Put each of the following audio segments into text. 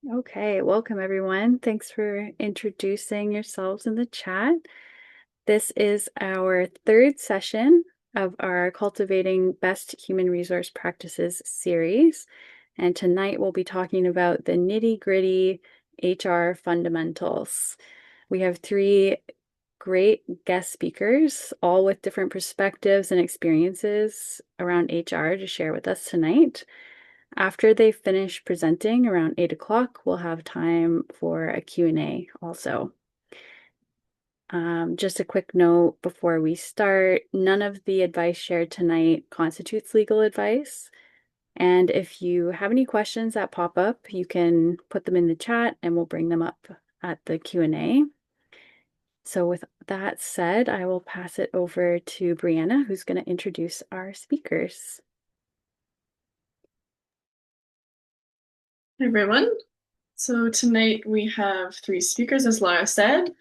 Okay, welcome everyone. Thanks for introducing yourselves in the chat. This is our third session of our Cultivating Best Human Resource Practices series. And tonight we'll be talking about the nitty-gritty HR fundamentals. We have three great guest speakers, all with different perspectives and experiences around HR to share with us tonight. After they finish presenting around 8 o'clock, we'll have time for a Q&A also. Just a quick note before we start, none of the advice shared tonight constitutes legal advice. And if you have any questions that pop up, you can put them in the chat and we'll bring them up at the Q&A. So with that said, I will pass it over to Brianna, who's going to introduce our speakers. Hi everyone. So tonight we have three speakers, as Laura said.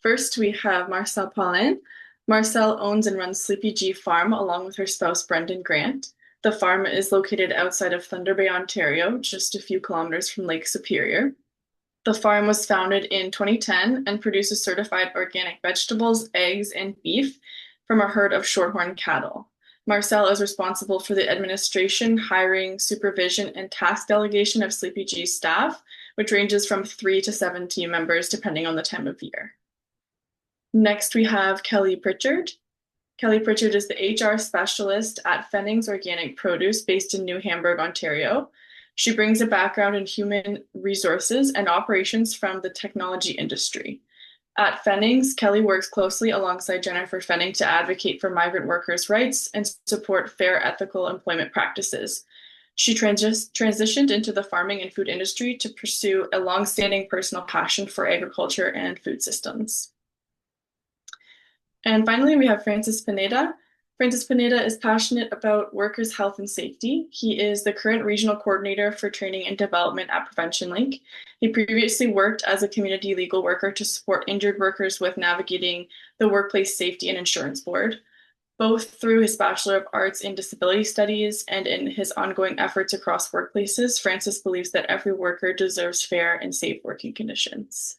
First, we have Marcelle Paulin. Marcelle owns and runs Sleepy G Farm along with her spouse, Brendan Grant. The farm is located outside of Thunder Bay, Ontario, just a few kilometers from Lake Superior. The farm was founded in 2010 and produces certified organic vegetables, eggs, and beef from a herd of shorthorn cattle. Marcelle is responsible for the administration, hiring, supervision, and task delegation of Sleepy G's staff, which ranges from 3 to 7 team members depending on the time of year. Next, we have Kelly Pritchard. Kelly Pritchard is the HR specialist at Fennings Organic Produce based in New Hamburg, Ontario. She brings a background in human resources and operations from the technology industry. At Fennings, Kelly works closely alongside Jennifer Fenning to advocate for migrant workers' rights and support fair, ethical employment practices. She transitioned into the farming and food industry to pursue a longstanding personal passion for agriculture and food systems. And finally, we have Francis Pineda. Francis Pineda is passionate about workers' health and safety. He is the current regional coordinator for training and development at Prevention Link. He previously worked as a community legal worker to support injured workers with navigating the Workplace Safety and Insurance Board. Both through his Bachelor of Arts in Disability Studies and in his ongoing efforts across workplaces, Francis believes that every worker deserves fair and safe working conditions.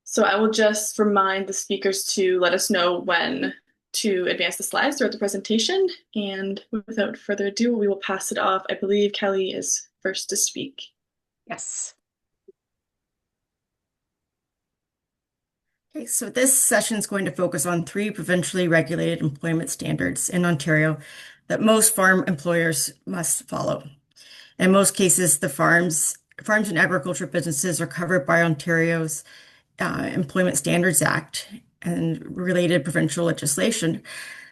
So I will just remind the speakers to let us know when to advance the slides throughout the presentation. And without further ado, we will pass it off. I believe Kelly is first to speak. Yes. Okay, so this session is going to focus on three provincially regulated employment standards in Ontario that most farm employers must follow. In most cases, the farms and agriculture businesses are covered by Ontario's Employment Standards Act and related provincial legislation.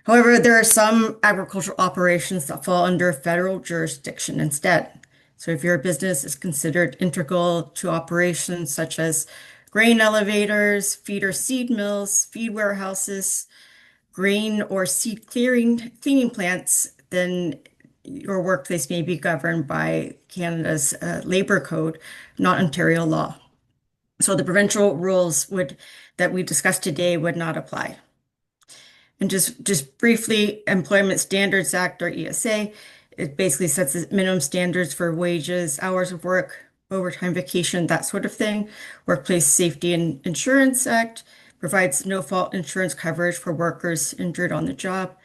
However, there are some agricultural operations that fall under federal jurisdiction instead. So if your business is considered integral to operations such as grain elevators, feed or seed mills, feed warehouses, grain or seed cleaning plants, then your workplace may be governed by Canada's labor code, not Ontario law. So the provincial rules that we discussed today would not apply. And just briefly, Employment Standards Act, or ESA, it basically sets the minimum standards for wages, hours of work, overtime, vacation, that sort of thing. Workplace Safety and Insurance Act provides no-fault insurance coverage for workers injured on the job.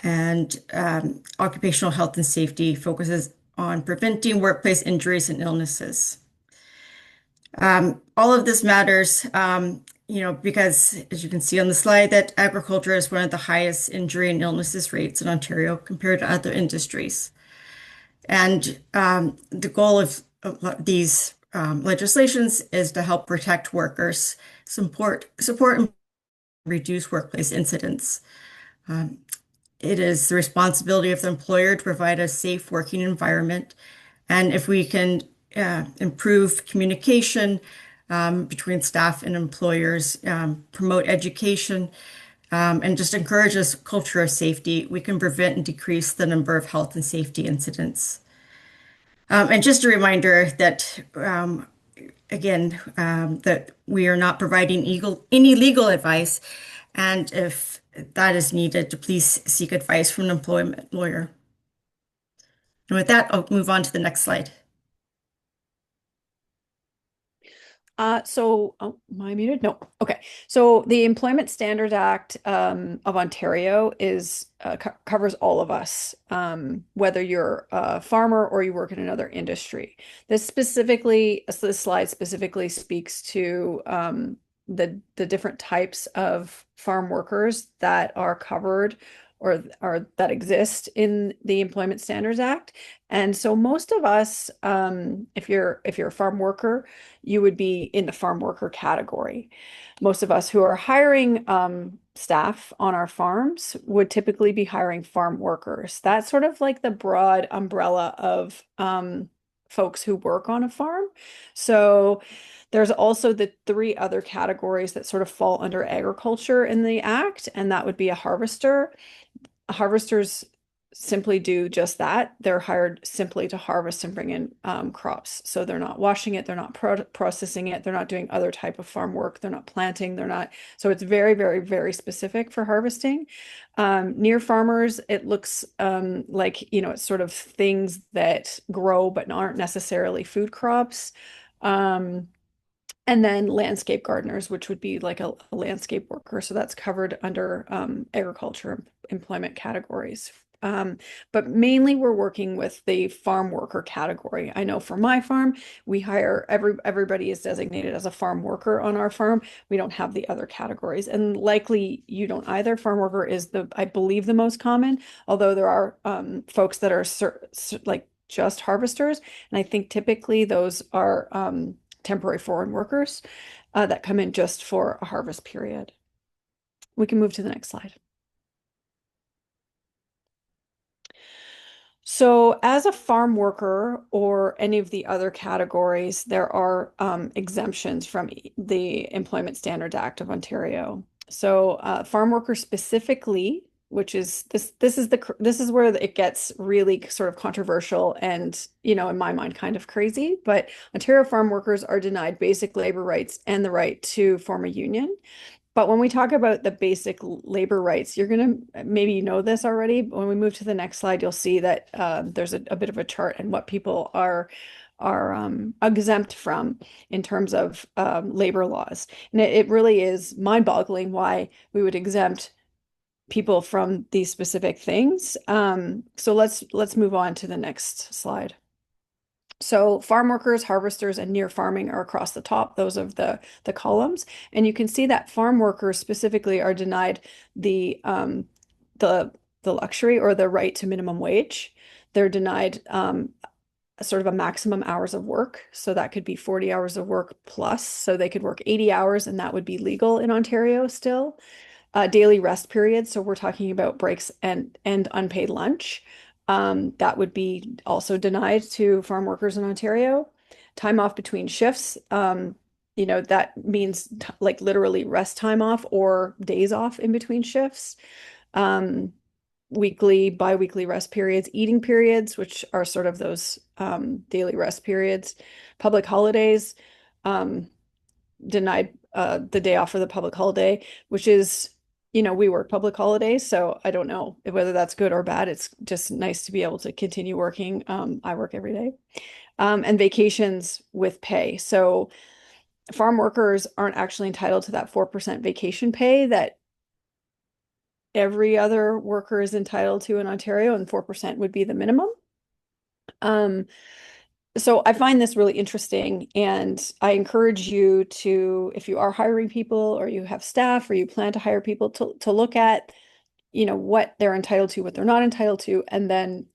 And occupational health and safety focuses on preventing workplace injuries and illnesses. All of this matters, because as you can see on the slide, that agriculture is one of the highest injury and illnesses rates in Ontario compared to other industries. And the goal of these legislations is to help protect workers, support and reduce workplace incidents. It is the responsibility of the employer to provide a safe working environment. And if we can improve communication between staff and employers, promote education, and just encourage a culture of safety, we can prevent and decrease the number of health and safety incidents. And just a reminder that, that we are not providing any legal advice, and if that is needed, to please seek advice from an employment lawyer. And with that, I'll move on to the next slide. Am I muted? No. Okay. So the Employment Standards Act of Ontario is covers all of us, whether you're a farmer or you work in another industry. This slide specifically speaks to the different types of farm workers that are covered or that exist in the Employment Standards Act. And so most of us, if you're a farm worker, you would be in the farm worker category. Most of us who are hiring staff on our farms would typically be hiring farm workers. That's sort of like the broad umbrella of folks who work on a farm. So there's also the three other categories that sort of fall under agriculture in the act, and that would be a harvester. Harvesters simply do just that. They're hired simply to harvest and bring in crops. So they're not washing it, they're not processing it, they're not doing other type of farm work, they're not planting, they're not. So it's very, very, very specific for harvesting. Near farmers, it looks like, it's sort of things that grow but aren't necessarily food crops. And then landscape gardeners, which would be like a landscape worker. So that's covered under agriculture employment categories. But mainly we're working with the farm worker category. I know for my farm, we hire everybody is designated as a farm worker on our farm. We don't have the other categories. And likely you don't either. Farm worker is I believe, the most common, although there are folks that are like just harvesters. And I think typically those are temporary foreign workers that come in just for a harvest period. We can move to the next slide. So as a farm worker or any of the other categories, there are exemptions from the Employment Standards Act of Ontario. So farm workers specifically, which is this is where it gets really sort of controversial and, in my mind, kind of crazy. But Ontario farm workers are denied basic labor rights and the right to form a union. But when we talk about the basic labor rights, you're going to maybe this already. But when we move to the next slide, you'll see that there's a bit of a chart and what people are exempt from in terms of labor laws. And it really is mind-boggling why we would exempt people from these specific things. So let's move on to the next slide. So farm workers, harvesters, and near farming are across the top, those of the columns. And you can see that farm workers specifically are denied the luxury or the right to minimum wage. They're denied sort of a maximum hours of work. So that could be 40 hours of work plus. So they could work 80 hours and that would be legal in Ontario still. Daily rest periods. So we're talking about breaks and unpaid lunch. That would be also denied to farm workers in Ontario. Time off between shifts. That means like literally rest time off or days off in between shifts. Weekly, bi-weekly rest periods, eating periods, which are sort of those daily rest periods, public holidays, denied the day off for the public holiday, which is, we work public holidays, so I don't know whether that's good or bad. It's just nice to be able to continue working. I work every day. And vacations with pay. So farm workers aren't actually entitled to that 4% vacation pay that every other worker is entitled to in Ontario, and 4% would be the minimum. So I find this really interesting, and I encourage you to, if you are hiring people or you have staff or you plan to hire people, to look at, what they're entitled to, what they're not entitled to, and then,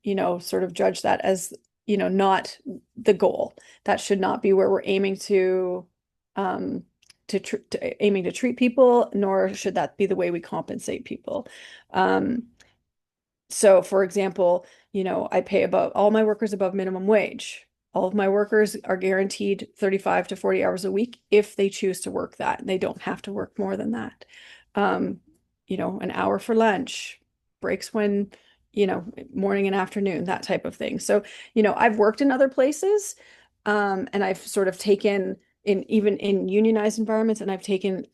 sort of judge that as, not the goal. That should not be where we're aiming to treat people, nor should that be the way we compensate people. So for example, I pay all my workers above minimum wage. All of my workers are guaranteed 35 to 40 hours a week if they choose to work that. They don't have to work more than that. An hour for lunch, breaks when, morning and afternoon, that type of thing. So, I've worked in other places, and I've sort of taken even in unionized environments, and I've taken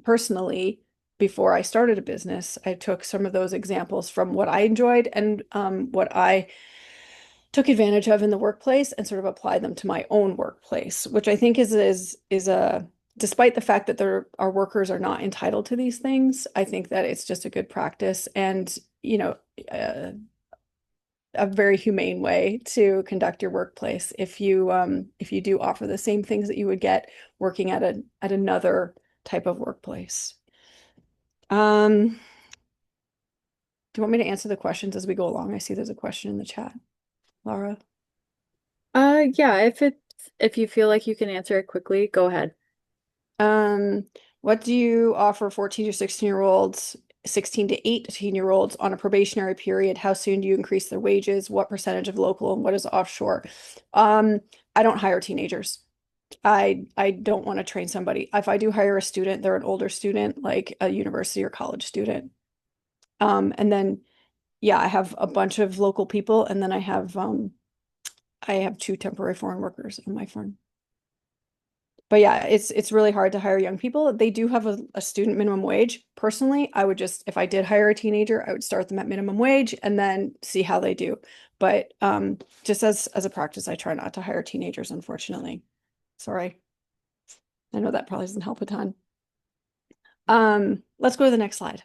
personally, before I started a business, I took some of those examples from what I enjoyed and what I took advantage of in the workplace and sort of applied them to my own workplace, which I think is a despite the fact that our workers are not entitled to these things, I think that it's just a good practice and, uh, a very humane way to conduct your workplace if you do offer the same things that you would get working at another type of workplace. Do you want me to answer the questions as we go along? I see there's a question in the chat. Laura? Yeah, if you feel like you can answer it quickly, go ahead. What do you offer 14 to 16-year-olds, 16 to 18-year-olds on a probationary period? How soon do you increase their wages? What percentage of local and what is offshore? I don't hire teenagers. I don't want to train somebody. If I do hire a student, they're an older student, like a university or college student. And then yeah, I have a bunch of local people, and then I have two temporary foreign workers on my farm. But yeah, it's really hard to hire young people. They do have a student minimum wage. Personally, I would just, if I did hire a teenager, I would start them at minimum wage and then see how they do. But just as a practice, I try not to hire teenagers, unfortunately. Sorry. I know that probably doesn't help a ton. Let's go to the next slide.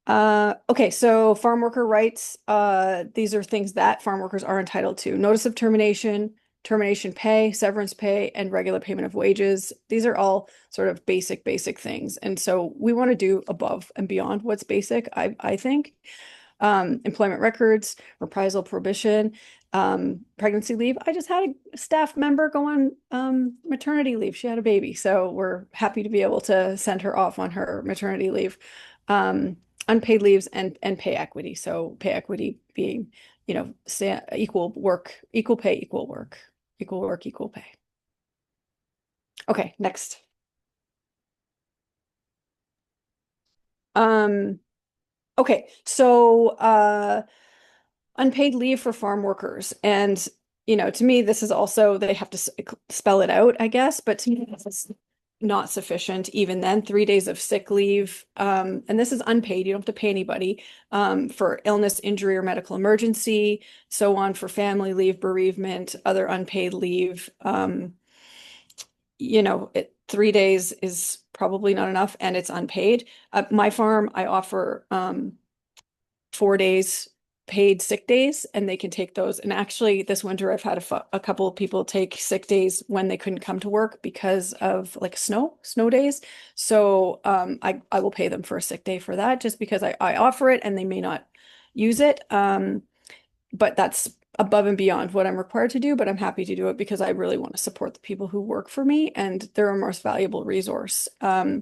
Okay, so farm worker rights, these are things that farm workers are entitled to. Notice of termination, termination pay, severance pay, and regular payment of wages. These are all sort of basic things. And so we want to do above and beyond what's basic, I think. Employment records, reprisal prohibition, pregnancy leave. I just had a staff member go on maternity leave. She had a baby, so we're happy to be able to send her off on her maternity leave. Unpaid leaves and pay equity. So pay equity being, equal work, equal pay, equal work, equal work, equal pay. Okay, next. Okay, so unpaid leave for farm workers. And, to me, this is also, they have to spell it out, I guess, but to me, this is not sufficient. Even then, 3 days of sick leave. And this is unpaid. You don't have to pay anybody for illness, injury, or medical emergency, so on for family leave, bereavement, other unpaid leave. 3 days is probably not enough and it's unpaid. My farm, I offer 4 days paid sick days and they can take those. And actually this winter, I've had a couple of people take sick days when they couldn't come to work because of like snow days. So I will pay them for a sick day for that just because I offer it and they may not use it. But that's above and beyond what I'm required to do, but I'm happy to do it because I really want to support the people who work for me and they're a most valuable resource. They're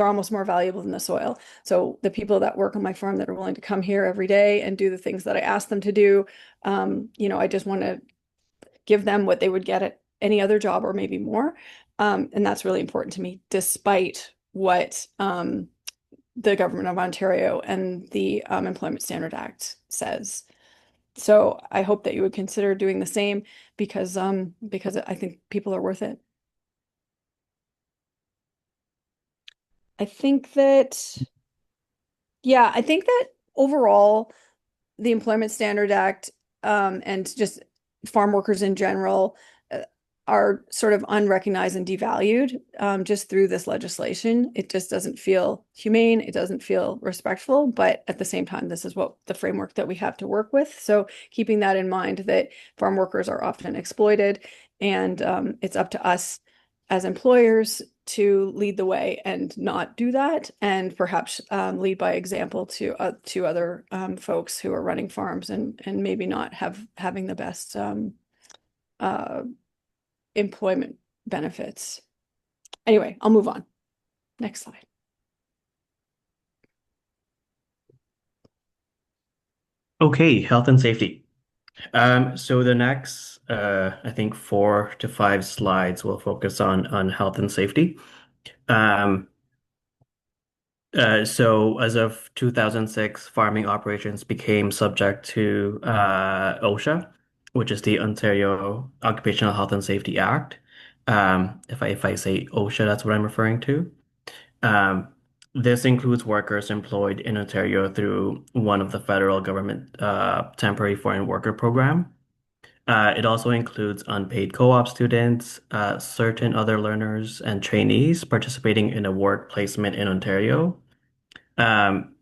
almost more valuable than the soil. So the people that work on my farm that are willing to come here every day and do the things that I ask them to do, I just want to give them what they would get at any other job or maybe more. And that's really important to me, despite what the government of Ontario and the Employment Standard Act says. So I hope that you would consider doing the same because I think people are worth it. I think that, yeah, I think that overall, the Employment Standard Act and just farm workers in general are sort of unrecognized and devalued just through this legislation. It just doesn't feel humane. It doesn't feel respectful. But at the same time, this is what the framework that we have to work with. So keeping that in mind that farm workers are often exploited and it's up to us as employers to lead the way and not do that, and perhaps lead by example to other folks who are running farms and maybe not having the best employment benefits. Anyway, I'll move on. Next slide. Okay, health and safety. So the next, I think 4 to 5 slides will focus on health and safety. So as of 2006, farming operations became subject to OSHA, which is the Ontario Occupational Health and Safety Act. If I say OSHA, that's what I'm referring to. This includes workers employed in Ontario through one of the federal government temporary foreign worker program. It also includes unpaid co-op students, certain other learners, and trainees participating in a work placement in Ontario. Um,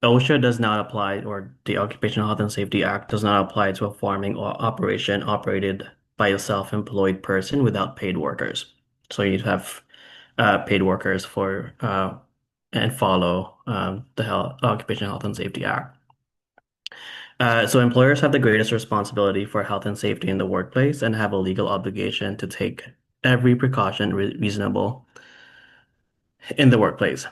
OSHA does not apply, or the Occupational Health and Safety Act does not apply to a farming operation operated by a self-employed person without paid workers. So you'd have paid workers for and follow the Occupational Health and Safety Act. So employers have the greatest responsibility for health and safety in the workplace and have a legal obligation to take every precaution reasonable in the workplace.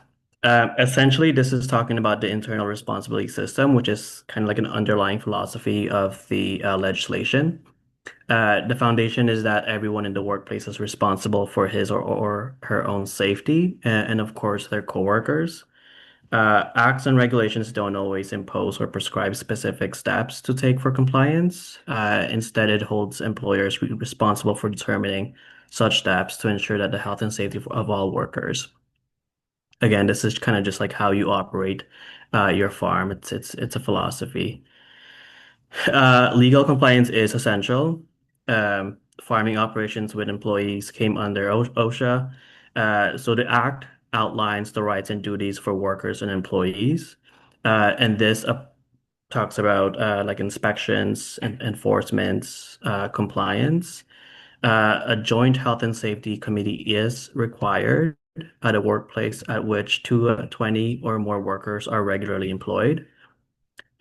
Essentially, this is talking about the internal responsibility system, which is kind of like an underlying philosophy of the legislation. The foundation is that everyone in the workplace is responsible for his or her own safety and of course, their coworkers. Acts and regulations don't always impose or prescribe specific steps to take for compliance. Instead, it holds employers responsible for determining such steps to ensure that the health and safety of all workers. Again, this is kind of just like how you operate your farm. It's a philosophy. Legal compliance is essential. Farming operations with employees came under OSHA. So the act outlines the rights and duties for workers and employees. And this talks about like inspections and enforcement, compliance. A joint health and safety committee is required at a workplace at which 20 or more workers are regularly employed.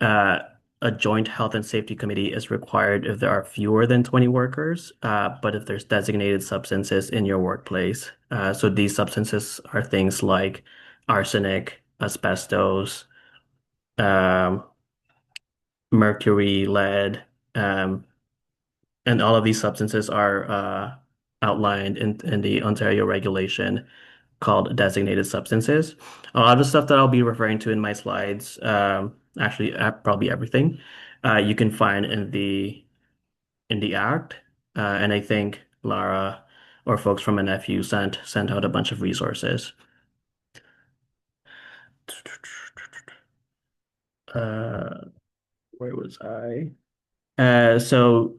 Uh, a joint health and safety committee is required if there are fewer than 20 workers, but if there's designated substances in your workplace. So these substances are things like arsenic, asbestos, um, mercury, lead, um, and all of these substances are outlined in the Ontario regulation called designated substances. A lot of the stuff that I'll be referring to in my slides, actually probably everything, you can find in the Act. And I think Lara or folks from NFU sent out a bunch of resources. Uh, where was I? So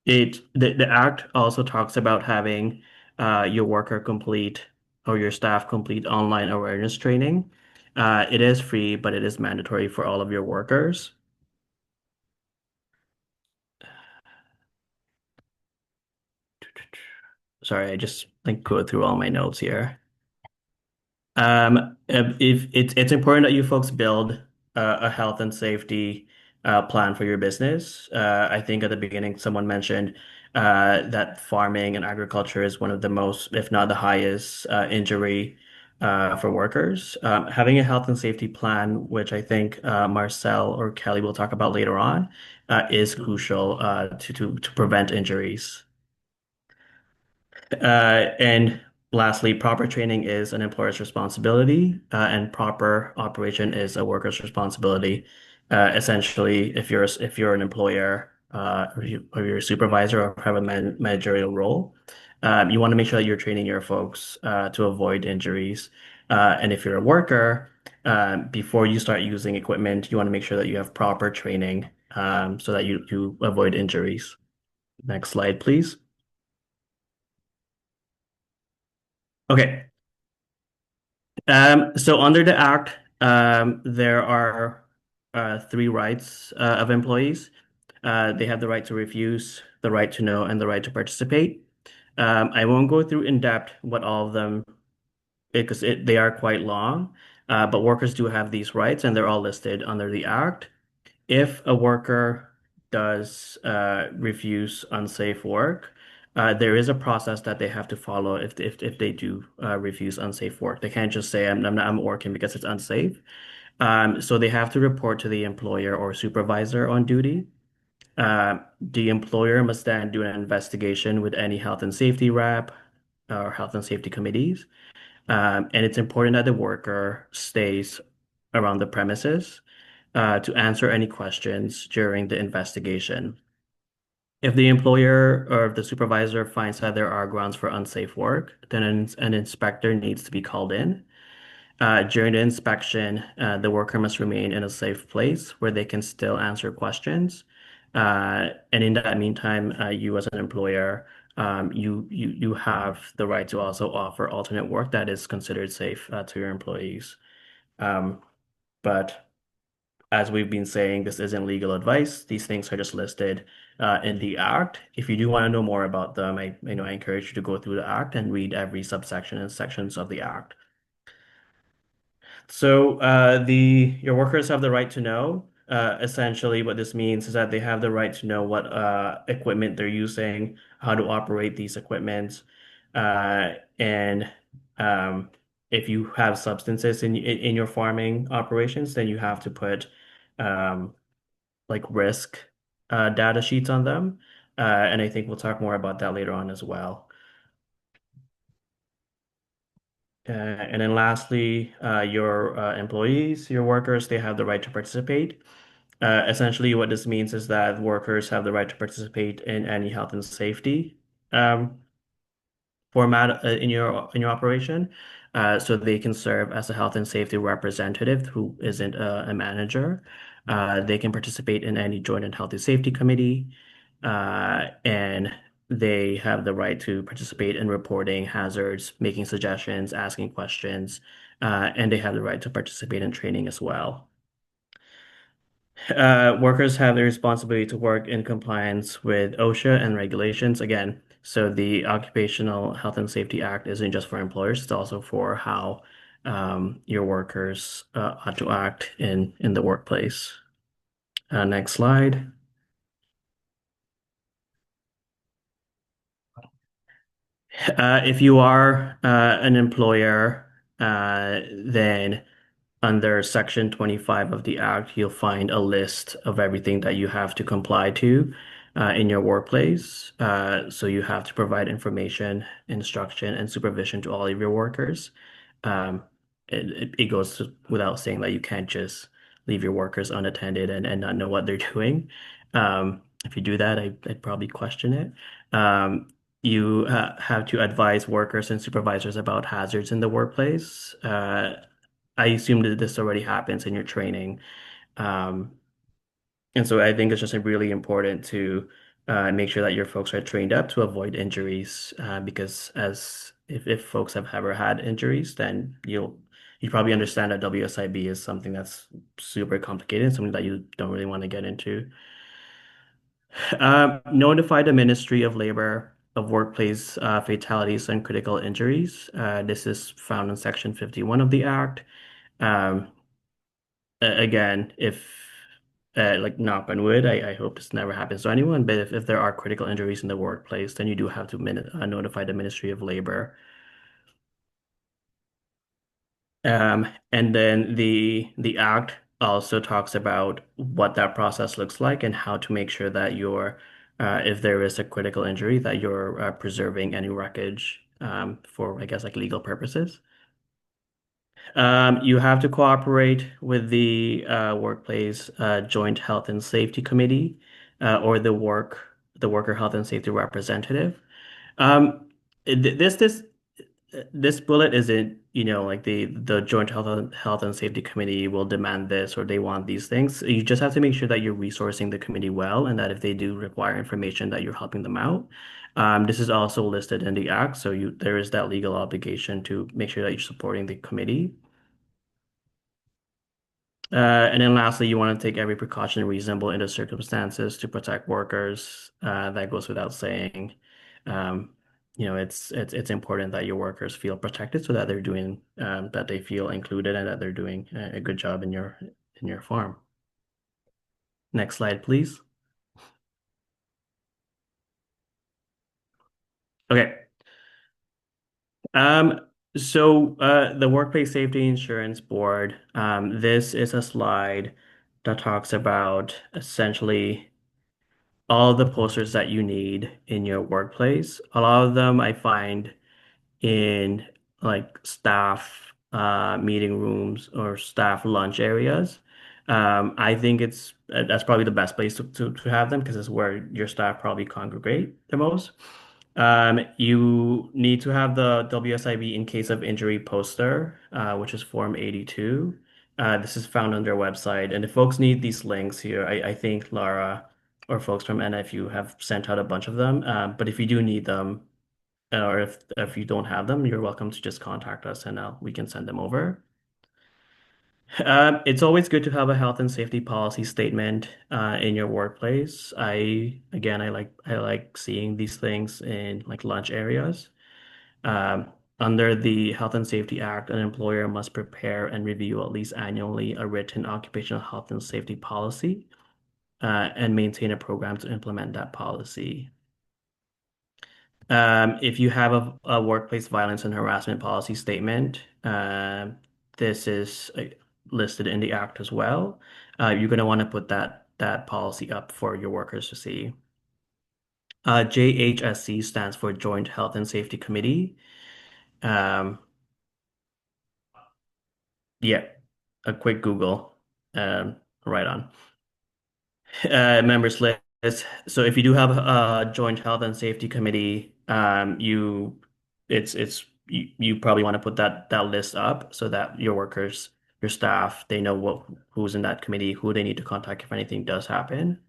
the Act also talks about having your worker complete or your staff complete online awareness training. It is free, but it is mandatory for all of your workers. Sorry, I just like go through all my notes here. If it's important that you folks build a health and safety plan for your business. I think at the beginning someone mentioned that farming and agriculture is one of the most, if not the highest, injury for workers. Having a health and safety plan, which I think Marcel or Kelly will talk about later on, is crucial to prevent injuries. And lastly, proper training is an employer's responsibility, and proper operation is a worker's responsibility. Essentially, if you're an employer, or you're a supervisor or have a managerial role, you want to make sure that you're training your folks to avoid injuries. And if you're a worker, before you start using equipment, you want to make sure that you have proper training, so that you avoid injuries. Next slide, please. Okay. So under the Act, there are three rights of employees. They have the right to refuse, the right to know, and the right to participate. I won't go through in depth what all of them because they are quite long, but workers do have these rights, and they're all listed under the Act. If a worker does refuse unsafe work, there is a process that they have to follow if they do refuse unsafe work. They can't just say I'm working because it's unsafe. So they have to report to the employer or supervisor on duty. The employer must then do an investigation with any health and safety rep or health and safety committees. And it's important that the worker stays around the premises to answer any questions during the investigation. If the employer or the supervisor finds that there are grounds for unsafe work, then an inspector needs to be called in. During the inspection, the worker must remain in a safe place where they can still answer questions. And in that meantime, you as an employer, you have the right to also offer alternate work that is considered safe to your employees. Um, but as we've been saying, this isn't legal advice. These things are just listed in the Act. If you do want to know more about them, I encourage you to go through the Act and read every subsection and sections of the Act. So the your workers have the right to know. Essentially, what this means is that they have the right to know what equipment they're using, how to operate these equipments, and um, if you have substances in your farming operations, then you have to put um, like risk data sheets on them. And I think we'll talk more about that later on as well. And then lastly, your employees, your workers, they have the right to participate. Essentially, what this means is that workers have the right to participate in any health and safety um, format in your operation, so they can serve as a health and safety representative who isn't a manager. They can participate in any joint and healthy safety committee, and they have the right to participate in reporting hazards, making suggestions, asking questions, and they have the right to participate in training as well. Workers have the responsibility to work in compliance with OSHA and regulations. Again, so the Occupational Health and Safety Act isn't just for employers, it's also for how your workers ought to act in the workplace. Next slide. If you are an employer, then under Section 25 of the Act, you'll find a list of everything that you have to comply to in your workplace. So you have to provide information, instruction, and supervision to all of your workers. Um, it goes without saying that you can't just leave your workers unattended and not know what they're doing. If you do that, I'd probably question it. You have to advise workers and supervisors about hazards in the workplace. I assume that this already happens in your training. Um, and so I think it's just really important to make sure that your folks are trained up to avoid injuries, because as if folks have ever had injuries, then you probably understand that WSIB is something that's super complicated, something that you don't really want to get into. Notify the Ministry of Labor of workplace fatalities and critical injuries. This is found in Section 51 of the Act. Um, Again, if like knock on wood, I hope this never happens to anyone, but if there are critical injuries in the workplace, then you do have to notify the Ministry of Labor. And then the act also talks about what that process looks like and how to make sure that you're if there is a critical injury, that you're preserving any wreckage for, I guess, like legal purposes. You have to cooperate with the workplace joint health and safety committee or the worker health and safety representative. Um, this bullet isn't, like the joint health and safety committee will demand this or they want these things. You just have to make sure that you're resourcing the committee well and that if they do require information that you're helping them out. This is also listed in the act, so there is that legal obligation to make sure that you're supporting the committee. And then lastly, you want to take every precaution reasonable in the circumstances to protect workers. That goes without saying. Um, it's important that your workers feel protected so that they're doing that they feel included and that they're doing a good job in your farm. Next slide, please. Okay. Um, the Workplace Safety Insurance Board, this is a slide that talks about essentially all the posters that you need in your workplace. A lot of them I find in like staff meeting rooms or staff lunch areas. I think that's probably the best place to have them because it's where your staff probably congregate the most. You need to have the WSIB in case of injury poster, which is Form 82. This is found on their website. And if folks need these links here, I think Laura or folks from NFU have sent out a bunch of them. But if you do need them, or if you don't have them, you're welcome to just contact us and we can send them over. It's always good to have a health and safety policy statement in your workplace. I like seeing these things in like lunch areas. Under the Health and Safety Act, an employer must prepare and review at least annually a written occupational health and safety policy and maintain a program to implement that policy. If you have a workplace violence and harassment policy statement, this is listed in the act as well. You're going to want to put that policy up for your workers to see. JHSC stands for Joint Health and Safety Committee. Yeah, a quick Google, right on. Members list. So if you do have a joint health and safety committee, you probably want to put that list up so that your workers, your staff, they know who's in that committee, who they need to contact if anything does happen.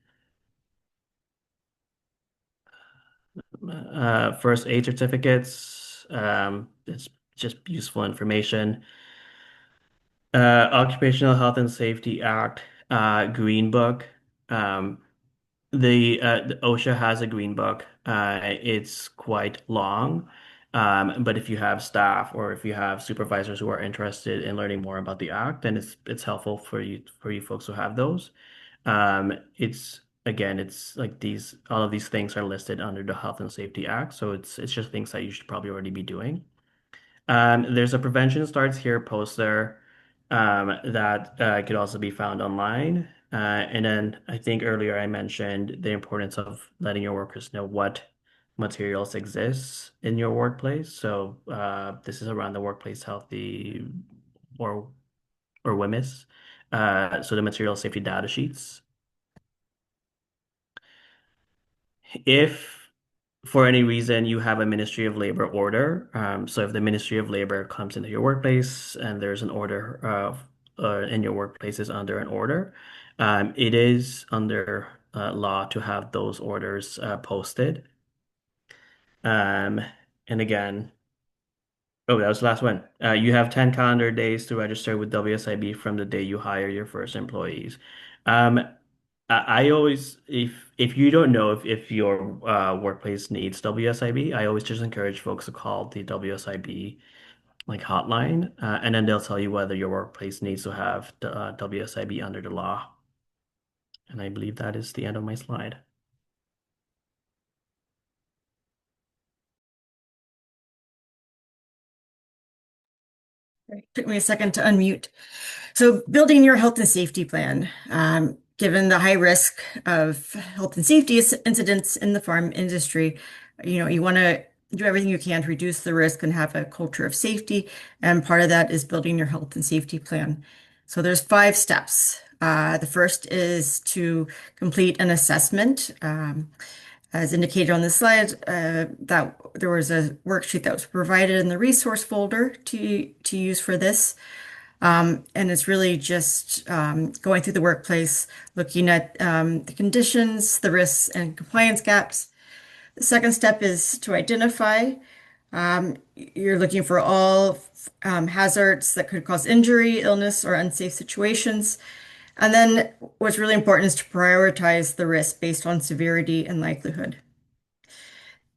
First aid certificates, it's just useful information. Occupational Health and Safety Act, Green Book. The OSHA has a green book. It's quite long, but if you have staff or if you have supervisors who are interested in learning more about the act, then it's helpful for you folks who have those. It's like all of these things are listed under the Health and Safety Act, so it's just things that you should probably already be doing. There's a prevention starts here poster that could also be found online. And then I think earlier I mentioned the importance of letting your workers know what materials exist in your workplace. So this is around the workplace healthy or WMIS. So the material safety data sheets. If for any reason you have a Ministry of Labor order, so if the Ministry of Labor comes into your workplace and there's an order in your workplace is under an order, it is under law to have those orders posted. And again, oh, that was the last one. You have 10 calendar days to register with WSIB from the day you hire your first employees. Um, I always, if you don't know if your workplace needs WSIB, I always just encourage folks to call the WSIB like hotline, and then they'll tell you whether your workplace needs to have the WSIB under the law. And I believe that is the end of my slide. Took me a second to unmute. So building your health and safety plan, given the high risk of health and safety incidents in the farm industry, you want to do everything you can to reduce the risk and have a culture of safety. And part of that is building your health and safety plan. So there's 5 steps. The first is to complete an assessment. As indicated on the slide, that there was a worksheet that was provided in the resource folder to use for this. And it's really just going through the workplace, looking at the conditions, the risks, and compliance gaps. The second step is to identify. You're looking for all hazards that could cause injury, illness, or unsafe situations. And then what's really important is to prioritize the risk based on severity and likelihood.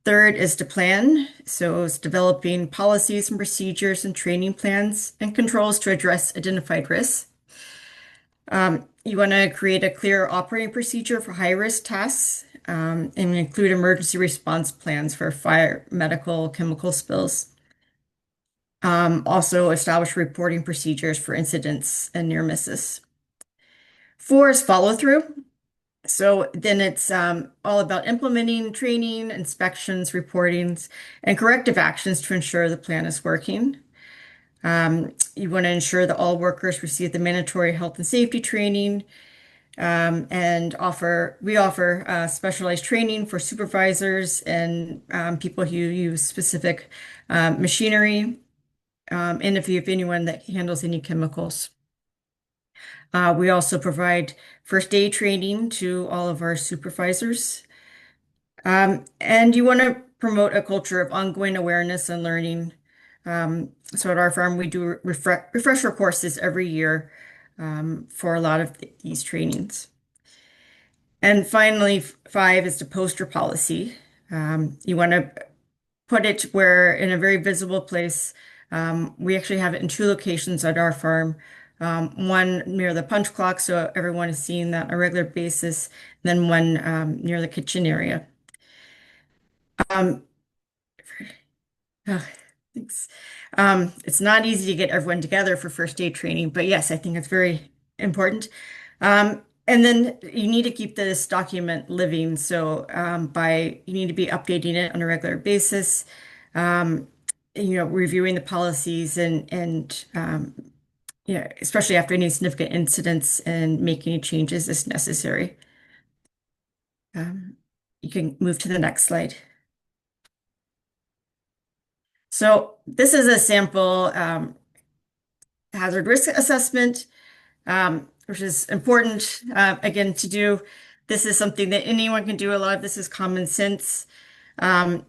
Third is to plan. So it's developing policies and procedures and training plans and controls to address identified risks. You want to create a clear operating procedure for high-risk tasks and include emergency response plans for fire, medical, chemical spills. Also establish reporting procedures for incidents and near misses. 4 is follow through. So then it's all about implementing training, inspections, reportings, and corrective actions to ensure the plan is working. You want to ensure that all workers receive the mandatory health and safety training. and we offer specialized training for supervisors and people who use specific machinery, and if you have anyone that handles any chemicals. We also provide first aid training to all of our supervisors. And you want to promote a culture of ongoing awareness and learning. So at our farm, we do refresher courses every year for a lot of these trainings. And finally, five is the poster policy. You want to put it where in a very visible place. We actually have it in two locations at our farm. One near the punch clock, so everyone is seeing that on a regular basis, and then one near the kitchen area. Um, oh, thanks. It's not easy to get everyone together for first aid training, but yes, I think it's very important. And then you need to keep this document living. So you need to be updating it on a regular basis, reviewing the policies and especially after any significant incidents and making changes as necessary. You can move to the next slide. So this is a sample hazard risk assessment, which is important, again, to do. This is something that anyone can do. A lot of this is common sense. Um,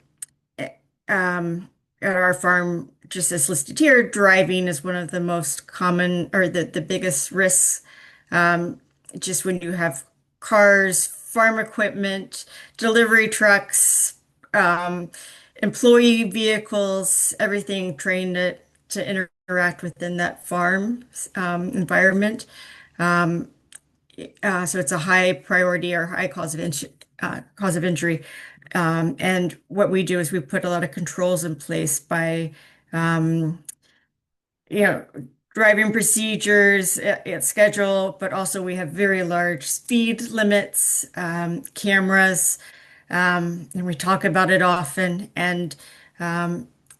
at our farm, just as listed here, driving is one of the most common or the biggest risks. Just when you have cars, farm equipment, delivery trucks, employee vehicles, everything trained to interact within that farm environment. So it's a high priority or high cause of injury. And what we do is we put a lot of controls in place by, you know, driving procedures, schedule, but also we have very large speed limits, cameras, and we talk about it often. And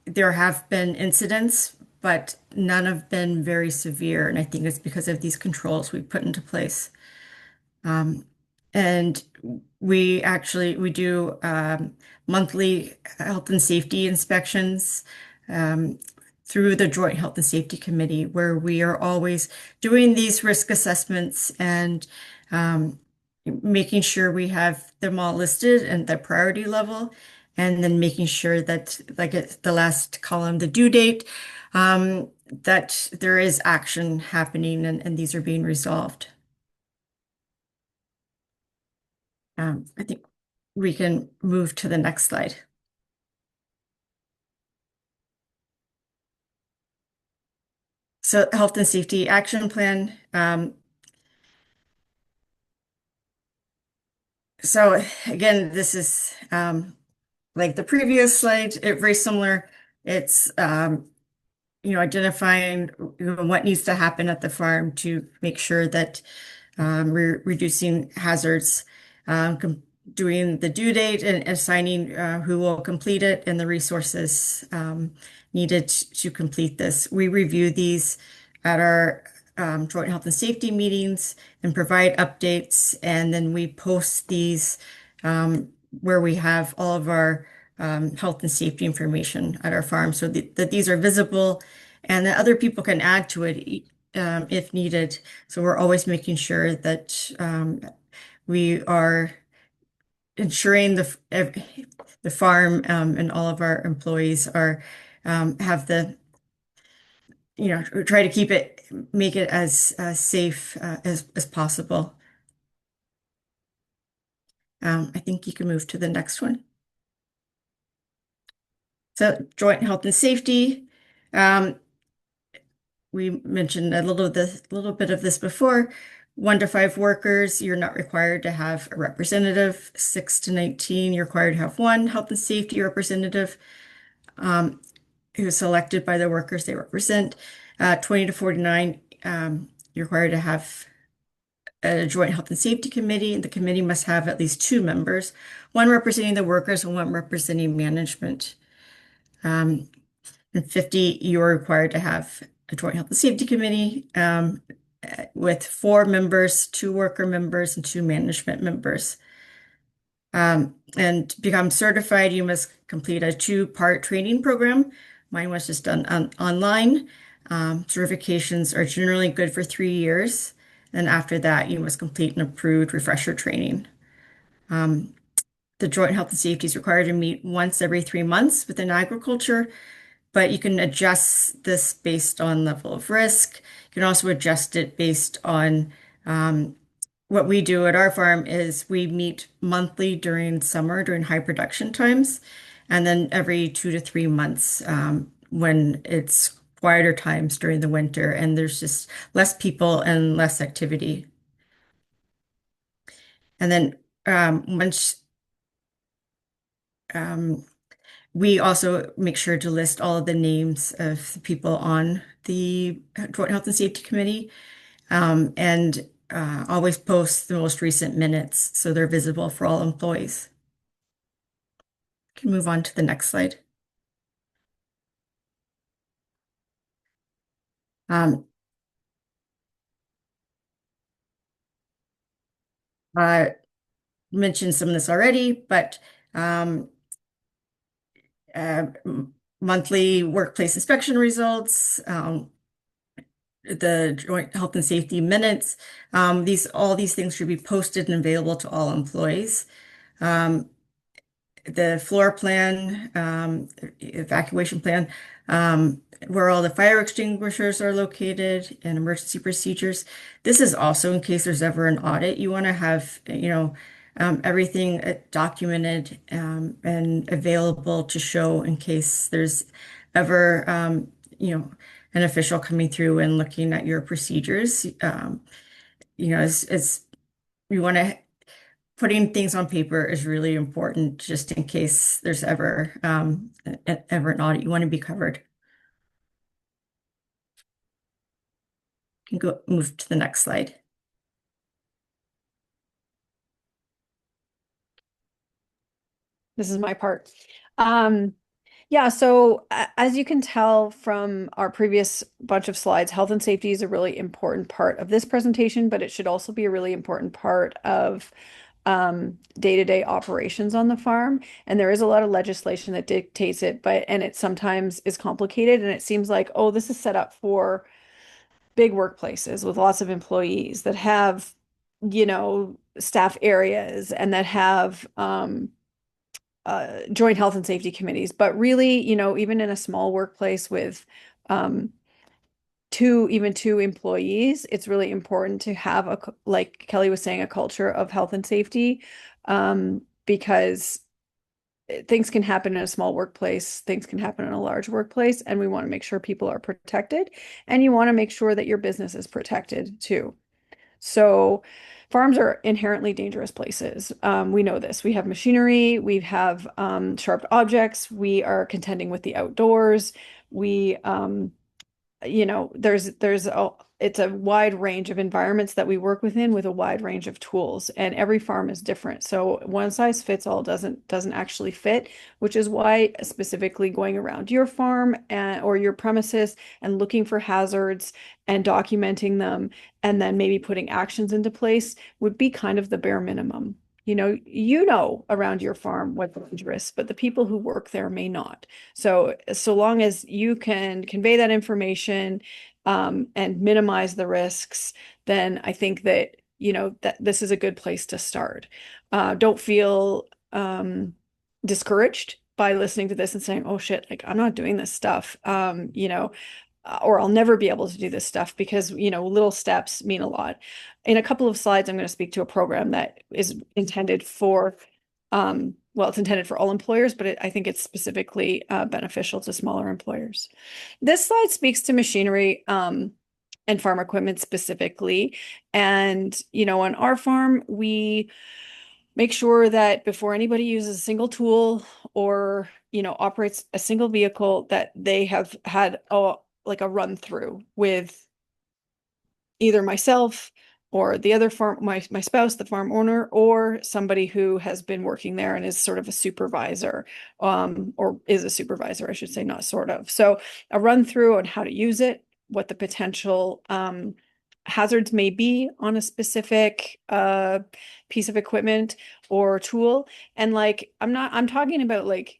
there have been incidents, but none have been very severe. And I think it's because of these controls we put into place. And we do monthly health and safety inspections through the Joint Health and Safety Committee, where we are always doing these risk assessments and making sure we have them all listed and the priority level, and then making sure that, like at the last column, the due date, that there is action happening and these are being resolved. I think we can move to the next slide. So health and safety action plan. So again, this is like the previous slide, very similar. It's identifying what needs to happen at the farm to make sure that we're reducing hazards, doing the due date and assigning who will complete it and the resources needed to complete this. We review these at our joint health and safety meetings and provide updates, and then we post these where we have all of our health and safety information at our farm so that these are visible and that other people can add to it if needed. So we're always making sure that we are ensuring the farm and all of our employees have try to make it as safe as possible. I think you can move to the next one. So joint health and safety. We mentioned a little bit of this before. 1 to 5 workers, you're not required to have a representative. 6 to 19, you're required to have one health and safety representative who is selected by the workers they represent. 20 to 49, you're required to have a joint health and safety committee, and the committee must have at least 2 members, one representing the workers and one representing management. And 50, you're required to have a joint health and safety committee, with 4 members, 2 worker members, and 2 management members. And to become certified, you must complete a 2-part training program. Mine was just done online. Certifications are generally good for 3 years. And after that, you must complete an approved refresher training. The joint health and safety is required to meet once every 3 months within agriculture, but you can adjust this based on level of risk. You can also adjust it based on what we do at our farm is we meet monthly during summer, during high production times, and then every 2 to 3 months when it's quieter times during the winter and there's just less people and less activity. And then once we also make sure to list all of the names of the people on the Joint Health and Safety Committee, and always post the most recent minutes so they're visible for all employees. Can move on to the next slide. I mentioned some of this already, but monthly workplace inspection results, the joint health and safety minutes, all these things should be posted and available to all employees. The floor plan, evacuation plan, where all the fire extinguishers are located and emergency procedures. This is also in case there's ever an audit. You want to have, everything documented and available to show in case there's ever, an official coming through and looking at your procedures. As you want to putting things on paper is really important just in case there's ever an audit. You want to be covered. You can move to the next slide. This is my part. Yeah, so as you can tell from our previous bunch of slides, health and safety is a really important part of this presentation, but it should also be a really important part of day-to-day operations on the farm. And there is a lot of legislation that dictates it, and it sometimes is complicated. And it seems like, oh, this is set up for big workplaces with lots of employees that have, staff areas and that have joint health and safety committees. But really, even in a small workplace with two employees, it's really important to have like Kelly was saying, a culture of health and safety, because things can happen in a small workplace, things can happen in a large workplace, and we want to make sure people are protected, and you want to make sure that your business is protected too. So farms are inherently dangerous places. We know this. We have machinery, we have sharp objects, we are contending with the outdoors. We it's a wide range of environments that we work within with a wide range of tools, and every farm is different. So one size fits all doesn't actually fit, which is why specifically going around your farm or your premises and looking for hazards and documenting them and then maybe putting actions into place would be kind of the bare minimum. Around your farm what's dangerous, but the people who work there may not. So long as you can convey that information and minimize the risks, then I think that that this is a good place to start. Don't feel discouraged by listening to this and saying, "Oh shit, like I'm not doing this stuff," or I'll never be able to do this stuff, because little steps mean a lot. In a couple of slides, I'm going to speak to a program that is intended for, it's intended for all employers, but I think it's specifically beneficial to smaller employers. This slide speaks to machinery and farm equipment specifically. And, on our farm, we make sure that before anybody uses a single tool or, operates a single vehicle, that they have had a run through with either myself or the other farm, my spouse, the farm owner, or somebody who has been working there and is sort of a supervisor, or is a supervisor, I should say, not sort of. So a run through on how to use it, what the potential hazards may be on a specific piece of equipment or tool. And like, I'm talking about like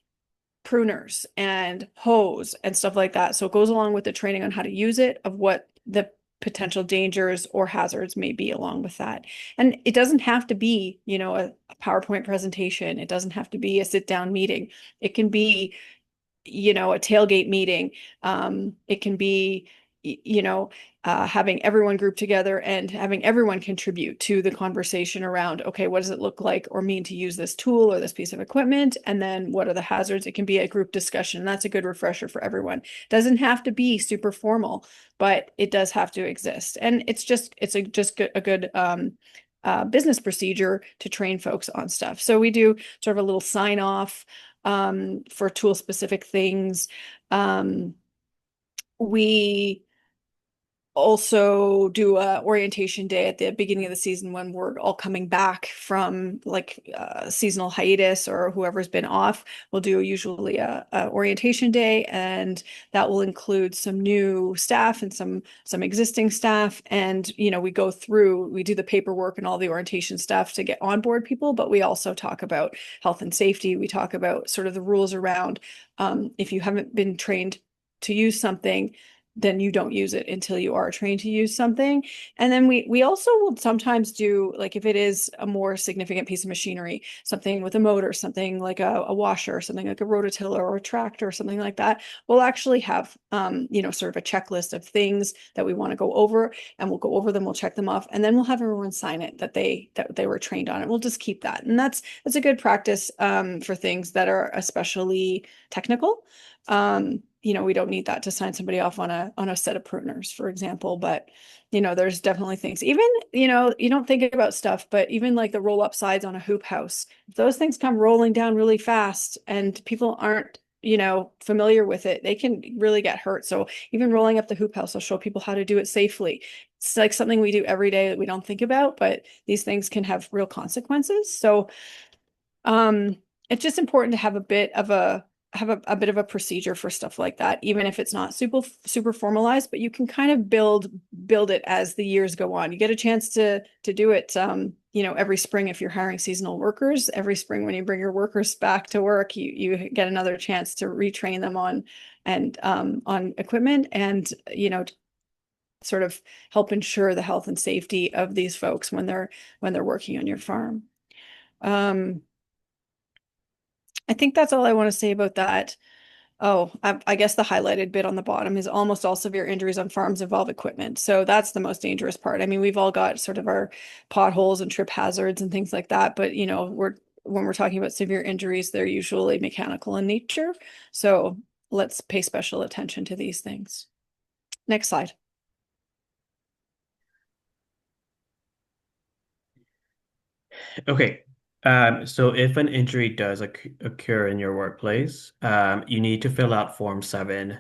pruners and hose and stuff like that. So it goes along with the training on how to use it, of what the potential dangers or hazards may be along with that. And it doesn't have to be, a PowerPoint presentation. It doesn't have to be a sit down meeting. It can be, a tailgate meeting. It can be, having everyone group together and having everyone contribute to the conversation around, okay, what does it look like or mean to use this tool or this piece of equipment? And then what are the hazards? It can be a group discussion. That's a good refresher for everyone. It doesn't have to be super formal, but it does have to exist. And it's a good business procedure to train folks on stuff. So we do sort of a little sign off for tool specific things. We also do a orientation day at the beginning of the season when we're all coming back from like seasonal hiatus, or whoever's been off. We'll do usually a orientation day, and that will include some new staff and some existing staff. And we do the paperwork and all the orientation stuff to get on board people, but we also talk about health and safety. We talk about sort of the rules around if you haven't been trained to use something, then you don't use it until you are trained to use something. And then we also will sometimes do, like, if it is a more significant piece of machinery, something with a motor, something like a washer, something like a rototiller or a tractor or something like that, we'll actually have sort of a checklist of things that we want to go over, and we'll go over them, we'll check them off, and then we'll have everyone sign it that they were trained on it. We'll just keep that. And that's a good practice for things that are especially technical. We don't need that to sign somebody off on a set of pruners, for example. But there's definitely things, even you don't think about stuff, but even like the roll up sides on a hoop house, if those things come rolling down really fast and people aren't familiar with it, they can really get hurt. So even rolling up the hoop house, I'll show people how to do it safely. It's like something we do every day that we don't think about, but these things can have real consequences. So it's just important to have a bit of a procedure for stuff like that, even if it's not super formalized, but you can kind of build it as the years go on. You get a chance to do it, every spring. If you're hiring seasonal workers, every spring when you bring your workers back to work, you get another chance to retrain them on equipment, and sort of help ensure the health and safety of these folks when they're working on your farm. I think that's all I want to say about that. Oh, I guess the highlighted bit on the bottom is almost all severe injuries on farms involve equipment. So that's the most dangerous part. I mean, we've all got sort of our potholes and trip hazards and things like that, but when we're talking about severe injuries, they're usually mechanical in nature. So let's pay special attention to these things. Next slide. Okay. So if an injury does occur in your workplace, you need to fill out Form 7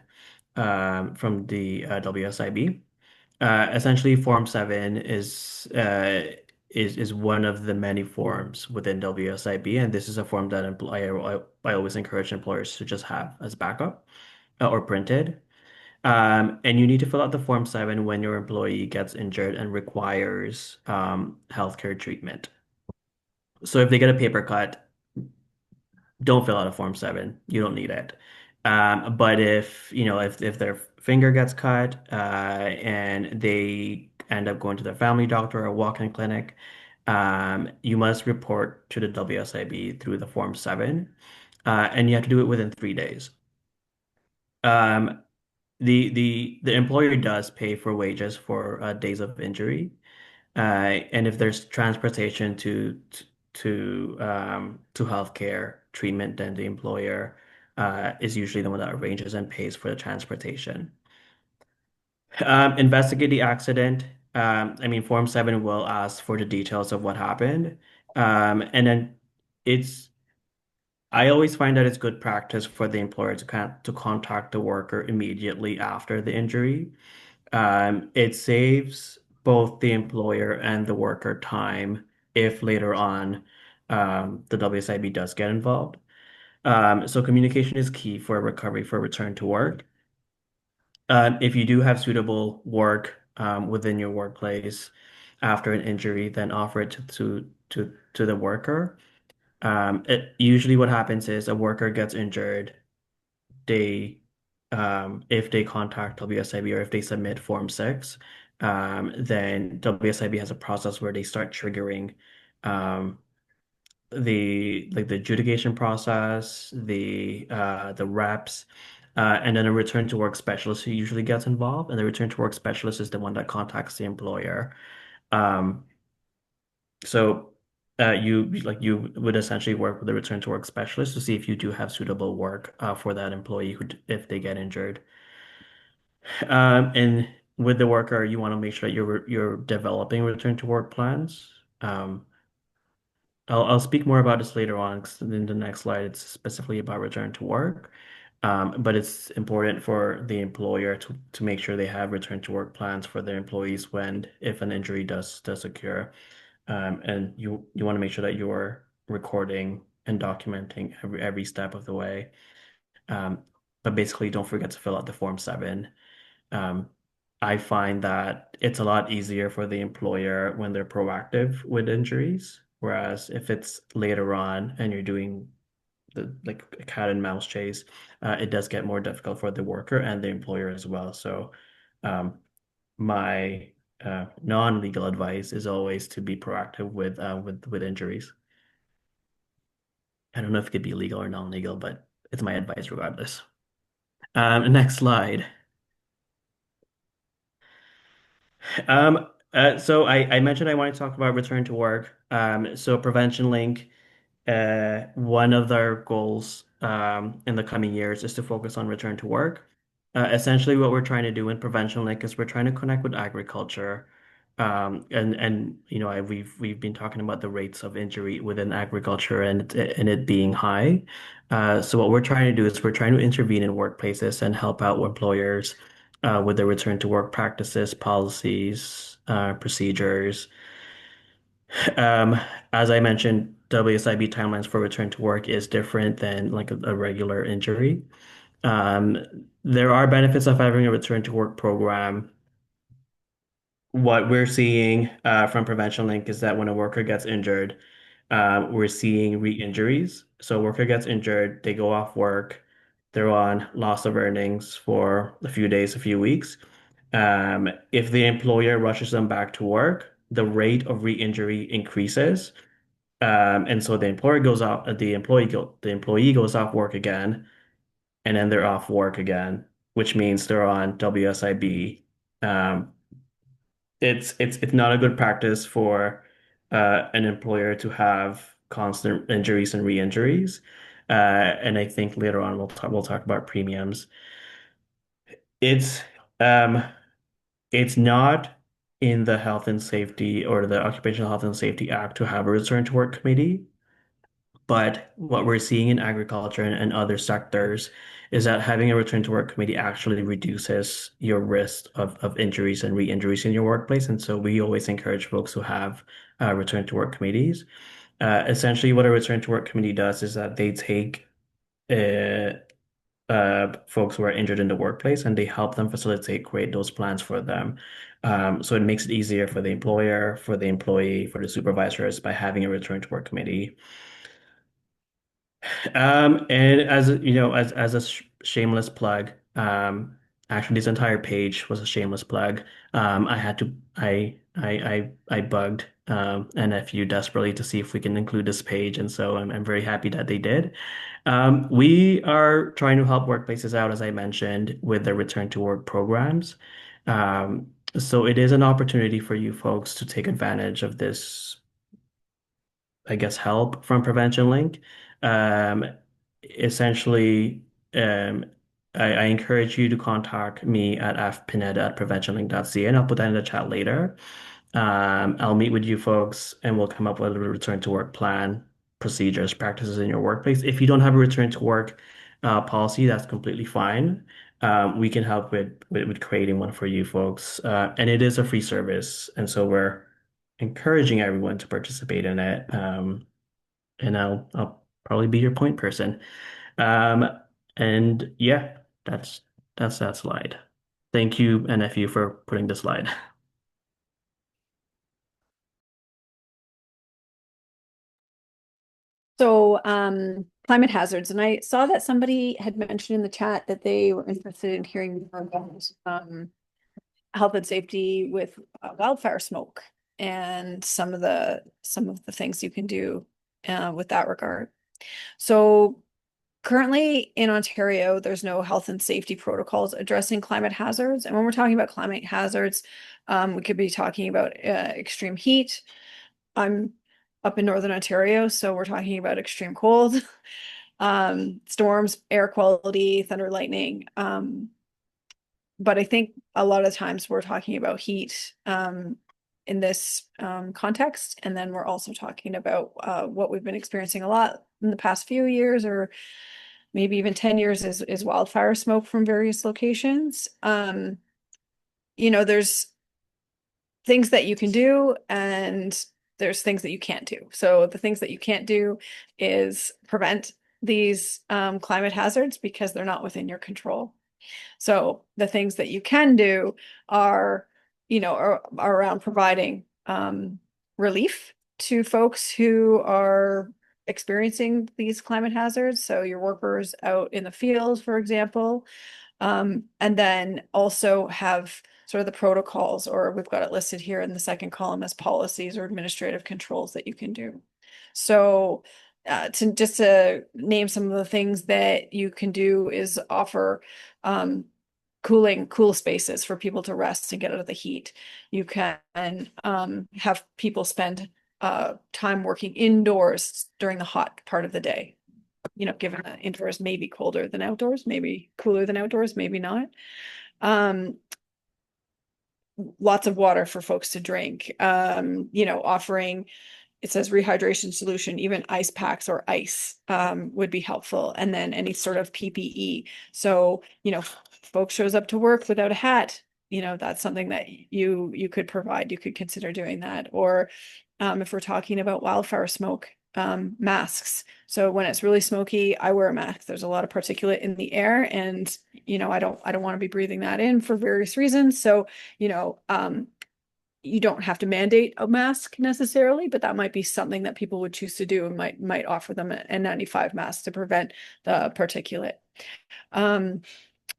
from the WSIB. Essentially, Form 7 is one of the many forms within WSIB, and this is a form that I always encourage employers to just have as backup or printed. And you need to fill out the Form 7 when your employee gets injured and requires healthcare treatment. So if they get a paper cut, don't fill out a Form 7. You don't need it. But if their finger gets cut and they end up going to their family doctor or a walk-in clinic, you must report to the WSIB through the Form 7, and you have to do it within 3 days. Um, the employer does pay for wages for days of injury, and if there's transportation to healthcare treatment, then the employer is usually the one that arranges and pays for the transportation. Investigate the accident. I mean, Form 7 will ask for the details of what happened. And then it's I always find that it's good practice for the employer to contact the worker immediately after the injury. It saves both the employer and the worker time if later on the WSIB does get involved. So communication is key for recovery for return to work. If you do have suitable work within your workplace after an injury, then offer it to the worker. Usually what happens is a worker gets injured, they if they contact WSIB or if they submit Form 6, then WSIB has a process where they start triggering um, the adjudication process, the reps, and then a return to work specialist who usually gets involved, and the return to work specialist is the one that contacts the employer. Um, so you would essentially work with a return to work specialist to see if you do have suitable work for that employee who if they get injured. And with the worker, you want to make sure that you're developing return to work plans. Um, I'll speak more about this later on 'cause in the next slide, it's specifically about return to work. But it's important for the employer to make sure they have return to work plans for their employees when if an injury does occur. And you want to make sure that you're recording and documenting every step of the way. Um, but basically, don't forget to fill out the Form 7. Um, I find that it's a lot easier for the employer when they're proactive with injuries, whereas if it's later on and you're doing the like a cat and mouse chase, it does get more difficult for the worker and the employer as well. So, um, my non-legal advice is always to be proactive with injuries. I don't know if it could be legal or non-legal, but it's my advice regardless. Next slide. So I mentioned I want to talk about return to work. So Prevention Link, one of their goals in the coming years is to focus on return to work. Essentially, what we're trying to do in Prevention Link is we're trying to connect with agriculture. And we've been talking about the rates of injury within agriculture and it being high. So what we're trying to do is we're trying to intervene in workplaces and help out employers with their return to work practices, policies, procedures. Um, as I mentioned, WSIB timelines for return to work is different than like a regular injury. Um, there are benefits of having a return to work program. What we're seeing from Prevention Link is that when a worker gets injured, we're seeing re-injuries. So a worker gets injured, they go off work, they're on loss of earnings for a few days, a few weeks. If the employer rushes them back to work, the rate of re-injury increases. And so the employer goes off, the employee goes off work again, and then they're off work again, which means they're on WSIB. Um, it's not a good practice for an employer to have constant injuries and re-injuries. And I think later on we'll talk about premiums. It's um it's not in the Health and Safety or the Occupational Health and Safety Act to have a return to work committee. But what we're seeing in agriculture and other sectors is that having a return to work committee actually reduces your risk of injuries and re-injuries in your workplace. And so we always encourage folks who have return to work committees. Essentially, what a return to work committee does is that they take uh, folks who are injured in the workplace and they help them facilitate, create those plans for them. So it makes it easier for the employer, for the employee, for the supervisors by having a return to work committee. And as you know, as a shameless plug, actually this entire page was a shameless plug. I had to I bugged NFU desperately to see if we can include this page, and so I'm very happy that they did. We are trying to help workplaces out, as I mentioned, with their return to work programs. So it is an opportunity for you folks to take advantage of this, I guess, help from Prevention Link. Um, Essentially, um, I encourage you to contact me at fpineda@preventionlink.ca, and I'll put that in the chat later. I'll meet with you folks and we'll come up with a return to work plan, procedures, practices in your workplace. If you don't have a return to work policy, that's completely fine. We can help with creating one for you folks. And it is a free service. And so we're encouraging everyone to participate in it. And I'll probably be your point person. Um, and yeah, that's that slide. Thank you, NFU, for putting the slide. So climate hazards, and I saw that somebody had mentioned in the chat that they were interested in hearing more about health and safety with wildfire smoke and some of the things you can do with that regard. So currently in Ontario, there's no health and safety protocols addressing climate hazards. And when we're talking about climate hazards, we could be talking about extreme heat. I'm up in Northern Ontario, so we're talking about extreme cold, storms, air quality, thunder, lightning. But I think a lot of times we're talking about heat in this context. And then we're also talking about what we've been experiencing a lot in the past few years, or maybe even 10 years, is wildfire smoke from various locations. There's things that you can do and there's things that you can't do. So the things that you can't do is prevent these climate hazards because they're not within your control. So the things that you can do are around providing relief to folks who are experiencing these climate hazards. So your workers out in the field, for example, and then also have sort of the protocols, or we've got it listed here in the second column as policies or administrative controls that you can do. So to name some of the things that you can do is offer cool spaces for people to rest and get out of the heat. You can have people spend time working indoors during the hot part of the day. Given that indoors may be colder than outdoors, maybe cooler than outdoors, maybe not. Lots of water for folks to drink, offering, it says rehydration solution, even ice packs or ice would be helpful. And then any sort of PPE. So, folks shows up to work without a hat, that's something that you could provide. You could consider doing that. Or if we're talking about wildfire smoke, masks. So when it's really smoky, I wear a mask. There's a lot of particulate in the air, and I don't want to be breathing that in for various reasons. So you don't have to mandate a mask necessarily, but that might be something that people would choose to do, and might offer them an N95 mask to prevent the particulate.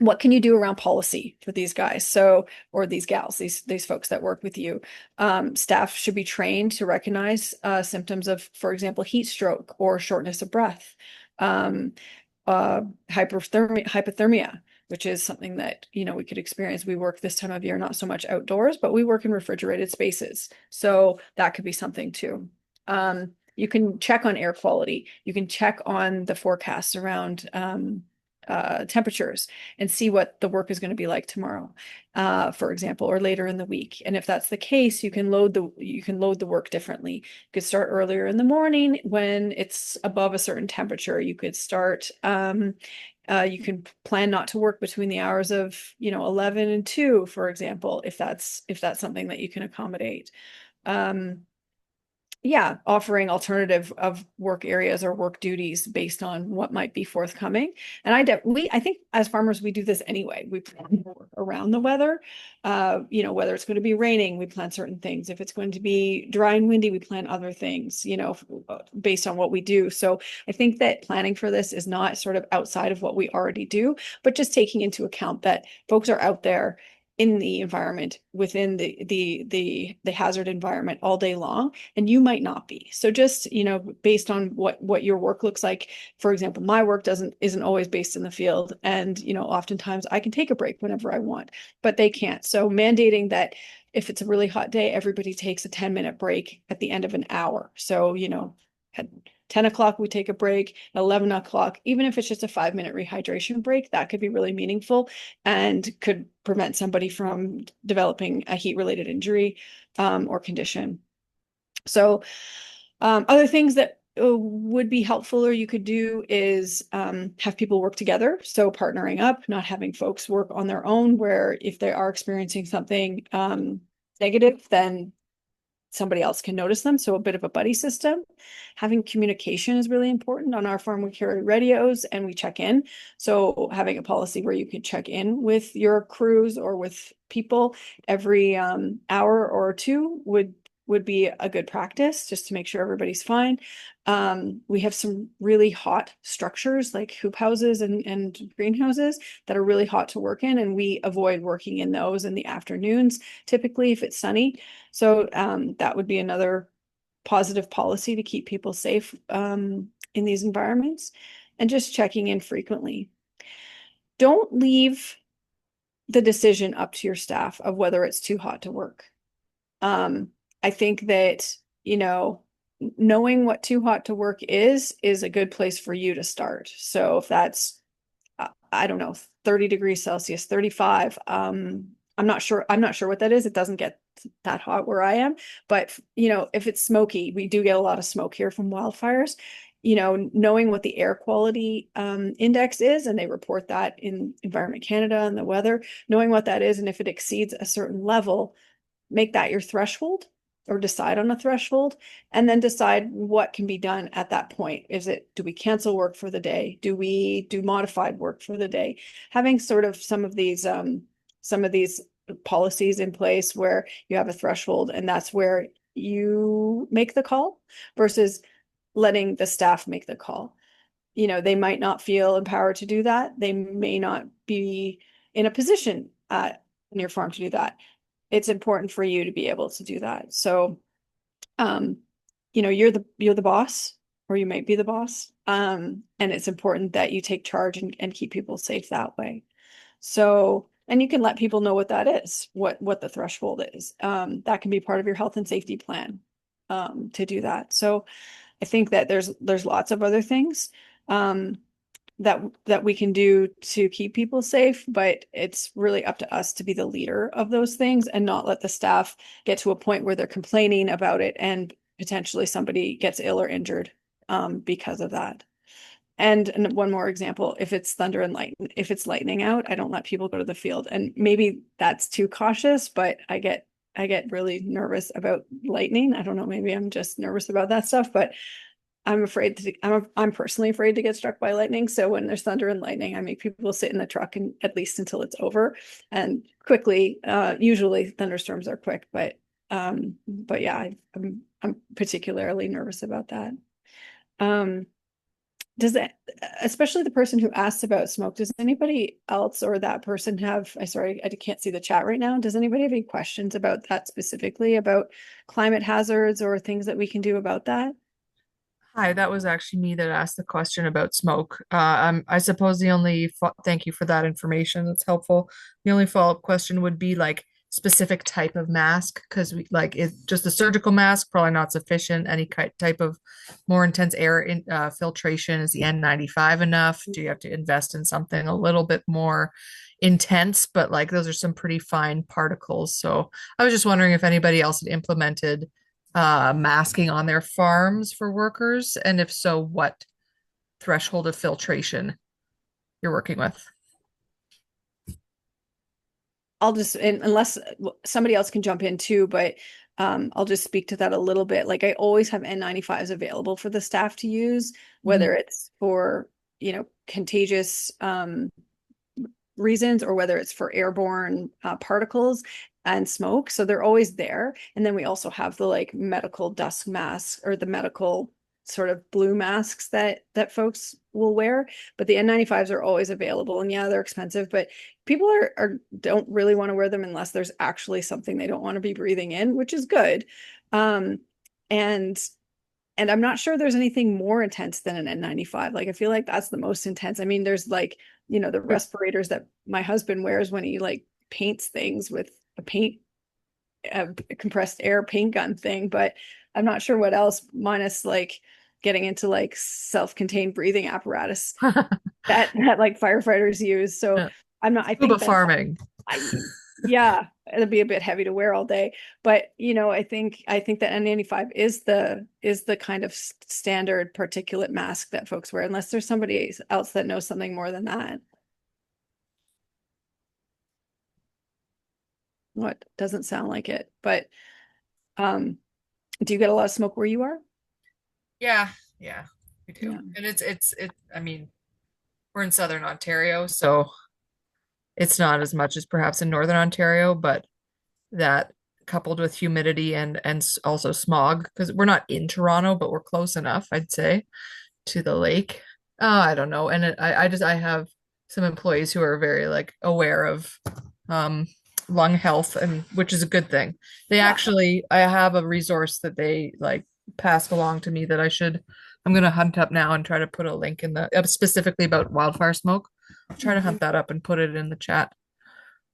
What can you do around policy for these guys? So, or these gals, these folks that work with you. Staff should be trained to recognize symptoms of, for example, heat stroke or shortness of breath, hypothermia, which is something that we could experience. We work this time of year not so much outdoors, but we work in refrigerated spaces, so that could be something too. You can check on air quality. You can check on the forecasts around temperatures and see what the work is going to be like tomorrow, for example, or later in the week. And if that's the case, you can load the work differently. You could start earlier in the morning when it's above a certain temperature. You could start you can plan not to work between the hours of 11 and 2, for example, if that's something that you can accommodate. Offering alternative of work areas or work duties based on what might be forthcoming. And I think as farmers, we do this anyway. We plan around the weather. Whether it's going to be raining, we plan certain things. If it's going to be dry and windy, we plan other things, based on what we do. So I think that planning for this is not sort of outside of what we already do, but just taking into account that folks are out there in the environment, within the hazard environment all day long, and you might not be. So just based on what your work looks like. For example, my work isn't always based in the field, and oftentimes I can take a break whenever I want, but they can't. So mandating that if it's a really hot day, everybody takes a 10-minute break at the end of an hour. So at 10 o'clock, we take a break. At 11 o'clock, even if it's just a 5-minute rehydration break, that could be really meaningful and could prevent somebody from developing a heat-related injury or condition. So other things that would be helpful or you could do is have people work together. So partnering up, not having folks work on their own, where if they are experiencing something negative, then somebody else can notice them. So a bit of a buddy system. Having communication is really important. On our farm, we carry radios and we check in. So having a policy where you could check in with your crews or with people every hour or two would be a good practice, just to make sure everybody's fine. We have some really hot structures like hoop houses and greenhouses that are really hot to work in, and we avoid working in those in the afternoons, typically if it's sunny. So that would be another positive policy to keep people safe in these environments, and just checking in frequently. Don't leave the decision up to your staff of whether it's too hot to work. I think that, knowing what too hot to work is a good place for you to start. So if that's, I don't know, 30 degrees Celsius, 35, I'm not sure what that is. It doesn't get that hot where I am, but if it's smoky, we do get a lot of smoke here from wildfires. Knowing what the air quality index is, and they report that in Environment Canada and the weather, knowing what that is, and if it exceeds a certain level, make that your threshold, or decide on a threshold, and then decide what can be done at that point. Do we cancel work for the day? Do we do modified work for the day? Having sort of some of these policies in place where you have a threshold, and that's where you make the call versus letting the staff make the call. They might not feel empowered to do that. They may not be in a position in your farm to do that. It's important for you to be able to do that. So, you're the boss, or you might be the boss. And it's important that you take charge and keep people safe that way. So, and you can let people know what that is, what the threshold is. That can be part of your health and safety plan to do that. So I think that there's lots of other things that we can do to keep people safe, but it's really up to us to be the leader of those things and not let the staff get to a point where they're complaining about it and potentially somebody gets ill or injured because of that. And one more example, if it's thunder and lightning, if it's lightning out, I don't let people go to the field. And maybe that's too cautious, but I get really nervous about lightning. I don't know, maybe I'm just nervous about that stuff, but I'm personally afraid to get struck by lightning. So when there's thunder and lightning, I make people sit in the truck and at least until it's over, and quickly. Usually thunderstorms are quick, but yeah, I'm particularly nervous about that. Does that, especially the person who asked about smoke, does anybody else or that person have, I can't see the chat right now. Does anybody have any questions about that, specifically about climate hazards or things that we can do about that? Hi, that was actually me that asked the question about smoke. I suppose thank you for that information. That's helpful. The only follow-up question would be like specific type of mask, because just a surgical mask, probably not sufficient. Any type of more intense air filtration, is the N95 enough? Do you have to invest in something a little bit more intense? But like those are some pretty fine particles. So I was just wondering if anybody else had implemented masking on their farms for workers, and if so, what threshold of filtration you're working with. I'll just, unless somebody else can jump in too, but I'll just speak to that a little bit. Like, I always have N95s available for the staff to use, whether it's for, contagious reasons, or whether it's for airborne particles and smoke. So they're always there. And then we also have the like medical dust masks, or the medical sort of blue masks that folks will wear. But the N95s are always available. And yeah, they're expensive, but people don't really want to wear them unless there's actually something they don't want to be breathing in, which is good. And I'm not sure there's anything more intense than an N95. Like, I feel like that's the most intense. I mean, there's like, the respirators that my husband wears when he like paints things with a compressed air paint gun thing, but I'm not sure what else, minus like getting into like self-contained breathing apparatus that like firefighters use. So Yeah. I Scuba think farming. Yeah, it'll be a bit heavy to wear all day, but I think that N95 is the kind of standard particulate mask that folks wear, unless there's somebody else that knows something more than that. What doesn't sound like it, but Do you get a lot of smoke where you are? Yeah, we do. Yeah. And I mean, we're in Southern Ontario, so it's not as much as perhaps in Northern Ontario, but that coupled with humidity and also smog, because we're not in Toronto, but we're close enough, I'd say, to the lake. I don't know. And I have some employees who are very like aware of um lung health, and which is a good thing. They Yeah. actually, I have a resource that they like passed along to me that I'm gonna hunt up now and try to put a link in the specifically about wildfire smoke. I'll try to hunt that up and put it in the chat.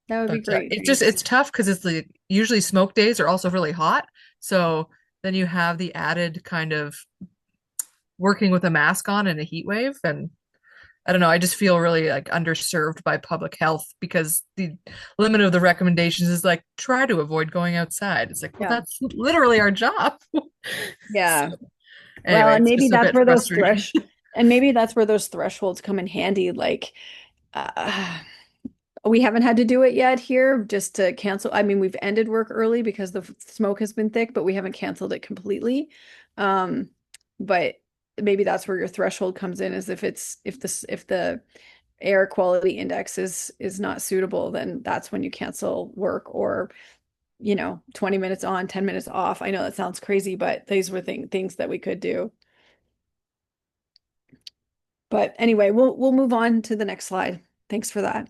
That would be But great. it's tough because it's like usually smoke days are also really hot. So then you have the added kind of working with a mask on in a heat wave. And I don't know, I just feel really like underserved by public health because the limit of the recommendations is like try to avoid going outside. It's like, well, Yeah. that's literally our job. Yeah. So, Well, anyway, and it's maybe just a that's bit where frustrating. those thresholds come in handy. Like, uh, we haven't had to do it yet here just to cancel. I mean, we've ended work early because the smoke has been thick, but we haven't canceled it completely. Um, but maybe that's where your threshold comes in, is if the air quality index is not suitable, then that's when you cancel work, or 20 minutes on, 10 minutes off. I know that sounds crazy, but these were things that we could do. But anyway, we'll move on to the next slide. Thanks for that.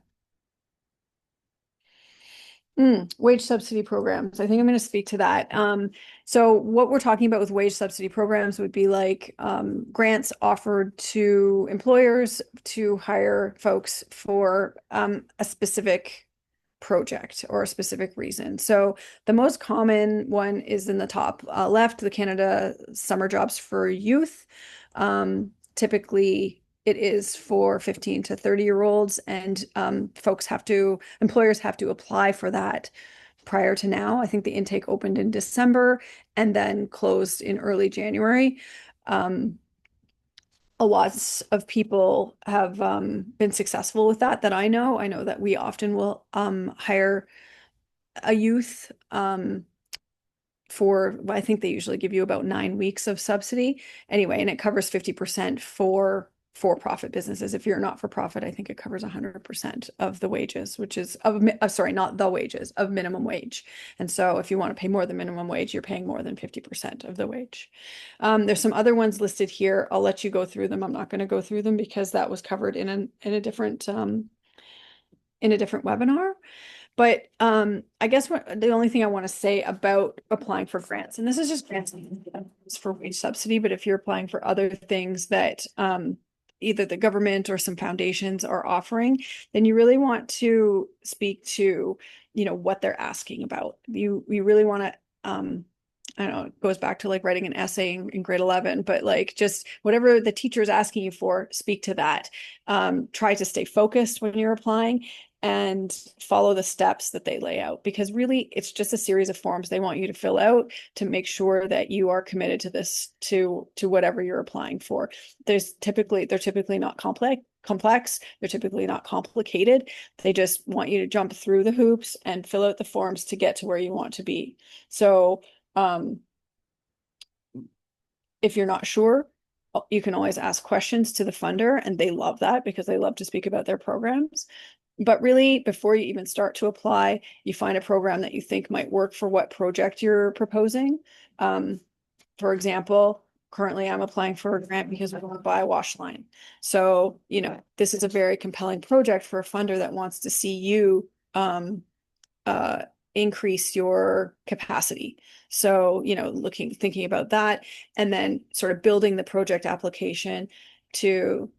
Wage subsidy programs. I think I'm going to speak to that. So what we're talking about with wage subsidy programs would be like grants offered to employers to hire folks for a specific project or a specific reason. So the most common one is in the top left, the Canada Summer Jobs for Youth. Typically, it is for 15 to 30-year-olds, and employers have to apply for that prior to now. I think the intake opened in December and then closed in early January. A lot of people have been successful with that I know. I know that we often will hire a youth I think they usually give you about 9 weeks of subsidy anyway, and it covers 50% for-profit businesses. If you're not for profit, I think it covers 100% of the wages, which is sorry, not the wages, of minimum wage. And so if you want to pay more than minimum wage, you're paying more than 50% of the wage. There's some other ones listed here. I'll let you go through them. I'm not going to go through them because that was covered in a different webinar. But I guess the only thing I want to say about applying for grants, and this is just grants for wage subsidy, but if you're applying for other things that either the government or some foundations are offering, then you really want to speak to, what they're asking about. You really want to I don't know, it goes back to like writing an essay in grade 11, but like just whatever the teacher is asking you for, speak to that. Try to stay focused when you're applying and follow the steps that they lay out, because really it's just a series of forms they want you to fill out to make sure that you are committed to this, to whatever you're applying for. They're typically not complex. They're typically not complicated. They just want you to jump through the hoops and fill out the forms to get to where you want to be. So if you're not sure, you can always ask questions to the funder, and they love that because they love to speak about their programs. But really, before you even start to apply, you find a program that you think might work for what project you're proposing. For example, currently I'm applying for a grant because we want to buy a wash line. So, this is a very compelling project for a funder that wants to see you increase your capacity. So, thinking about that, and then sort of building the project application to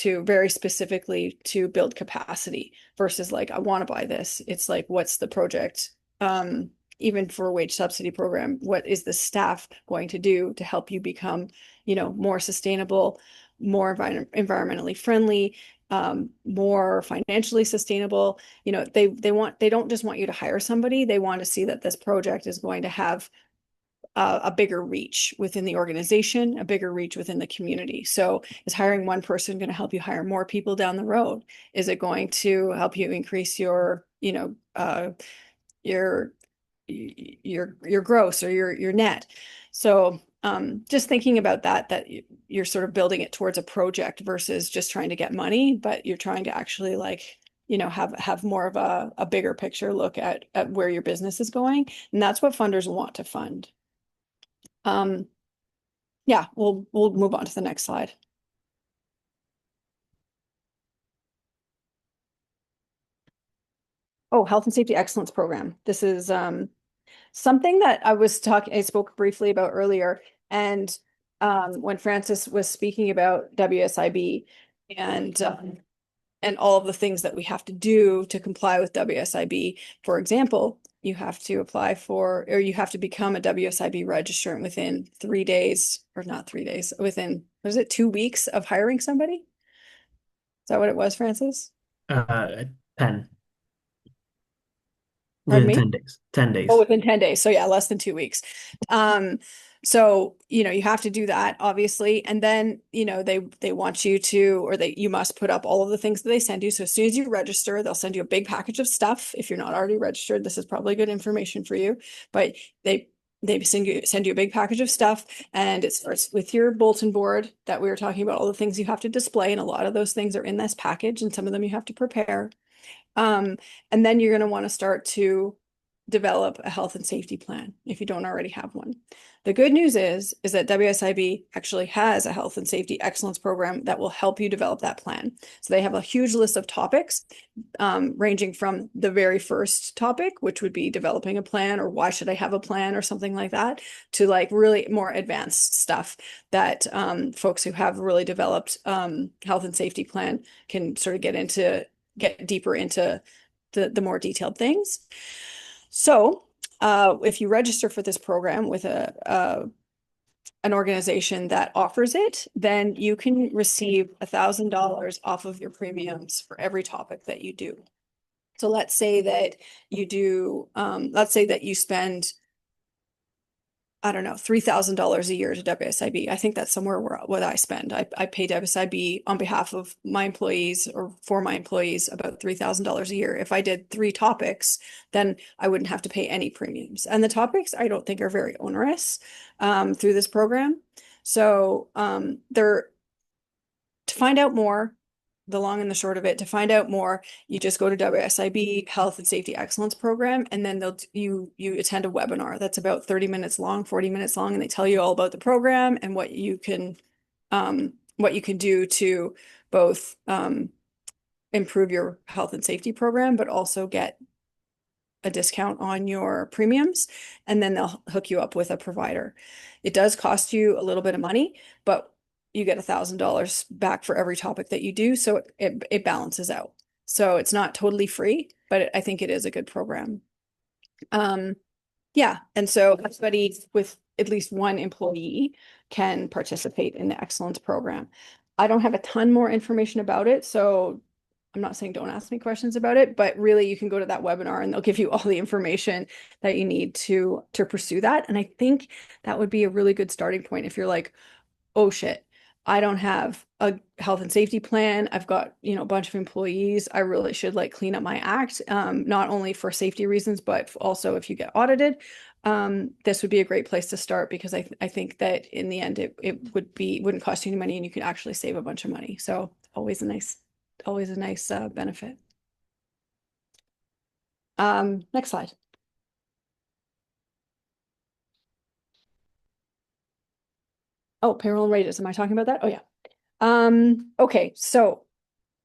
very specifically to build capacity versus like, I want to buy this. It's like, what's the project? Even for a wage subsidy program, what is the staff going to do to help you become, more sustainable, more environmentally friendly, more financially sustainable? They don't just want you to hire somebody. They want to see that this project is going to have a bigger reach within the organization, a bigger reach within the community. So is hiring one person going to help you hire more people down the road? Is it going to help you increase your your gross or your net. So just thinking about that you're sort of building it towards a project versus just trying to get money, but you're trying to actually like, have more of a bigger picture look at where your business is going. And that's what funders want to fund. Yeah, we'll move on to the next slide. Oh, Health and Safety Excellence Program. This is something that I spoke briefly about earlier. And when Francis was speaking about WSIB and all of the things that we have to do to comply with WSIB, for example, you have to apply for, or you have to become a WSIB registrant within 3 days, or not 3 days, within, was it 2 weeks of hiring somebody? Is that what it was, Francis? 10. Pardon Within me? 10 days. 10 days. Oh, within 10 days. So yeah, less than 2 weeks. So, you have to do that, obviously. And then, they want you to, or you must put up all of the things that they send you. So as soon as you register, they'll send you a big package of stuff. If you're not already registered, this is probably good information for you, but they send you a big package of stuff, and it starts with your bulletin board that we were talking about, all the things you have to display. And a lot of those things are in this package, and some of them you have to prepare. And then you're going to want to start to develop a health and safety plan if you don't already have one. The good news is that WSIB actually has a health and safety excellence program that will help you develop that plan. So they have a huge list of topics, ranging from the very first topic, which would be developing a plan, or why should I have a plan, or something like that, to like really more advanced stuff that folks who have really developed health and safety plan can sort of get deeper into the more detailed things. So if you register for this program with an organization that offers it, then you can receive $1,000 off of your premiums for every topic that you do. So let's say that you spend, I don't know, $3,000 a year to WSIB. I think that's somewhere what I spend. I pay WSIB on behalf of my employees, or for my employees, about $3,000 a year. If I did 3 topics, then I wouldn't have to pay any premiums. And the topics I don't think are very onerous through this program. So to find out more, the long and the short of it, to find out more, you just go to WSIB Health and Safety Excellence Program, and then you attend a webinar that's about 30 minutes long, 40 minutes long, and they tell you all about the program and what you can do to both improve your health and safety program, but also get a discount on your premiums, and then they'll hook you up with a provider. It does cost you a little bit of money, but you get $1,000 back for every topic that you do. So it balances out. So it's not totally free, but I think it is a good program. Yeah. And so everybody with at least one employee can participate in the excellence program. I don't have a ton more information about it, so I'm not saying don't ask me questions about it, but really you can go to that webinar and they'll give you all the information that you need to pursue that. And I think that would be a really good starting point if you're like, oh shit, I don't have a health and safety plan. I've got, a bunch of employees. I really should like clean up my act, not only for safety reasons, but also if you get audited. This would be a great place to start, because I think that in the end it wouldn't cost you any money, and you can actually save a bunch of money. So always a nice benefit. Next slide. Oh, payroll and wages. Am I talking about that? Oh yeah. Okay, so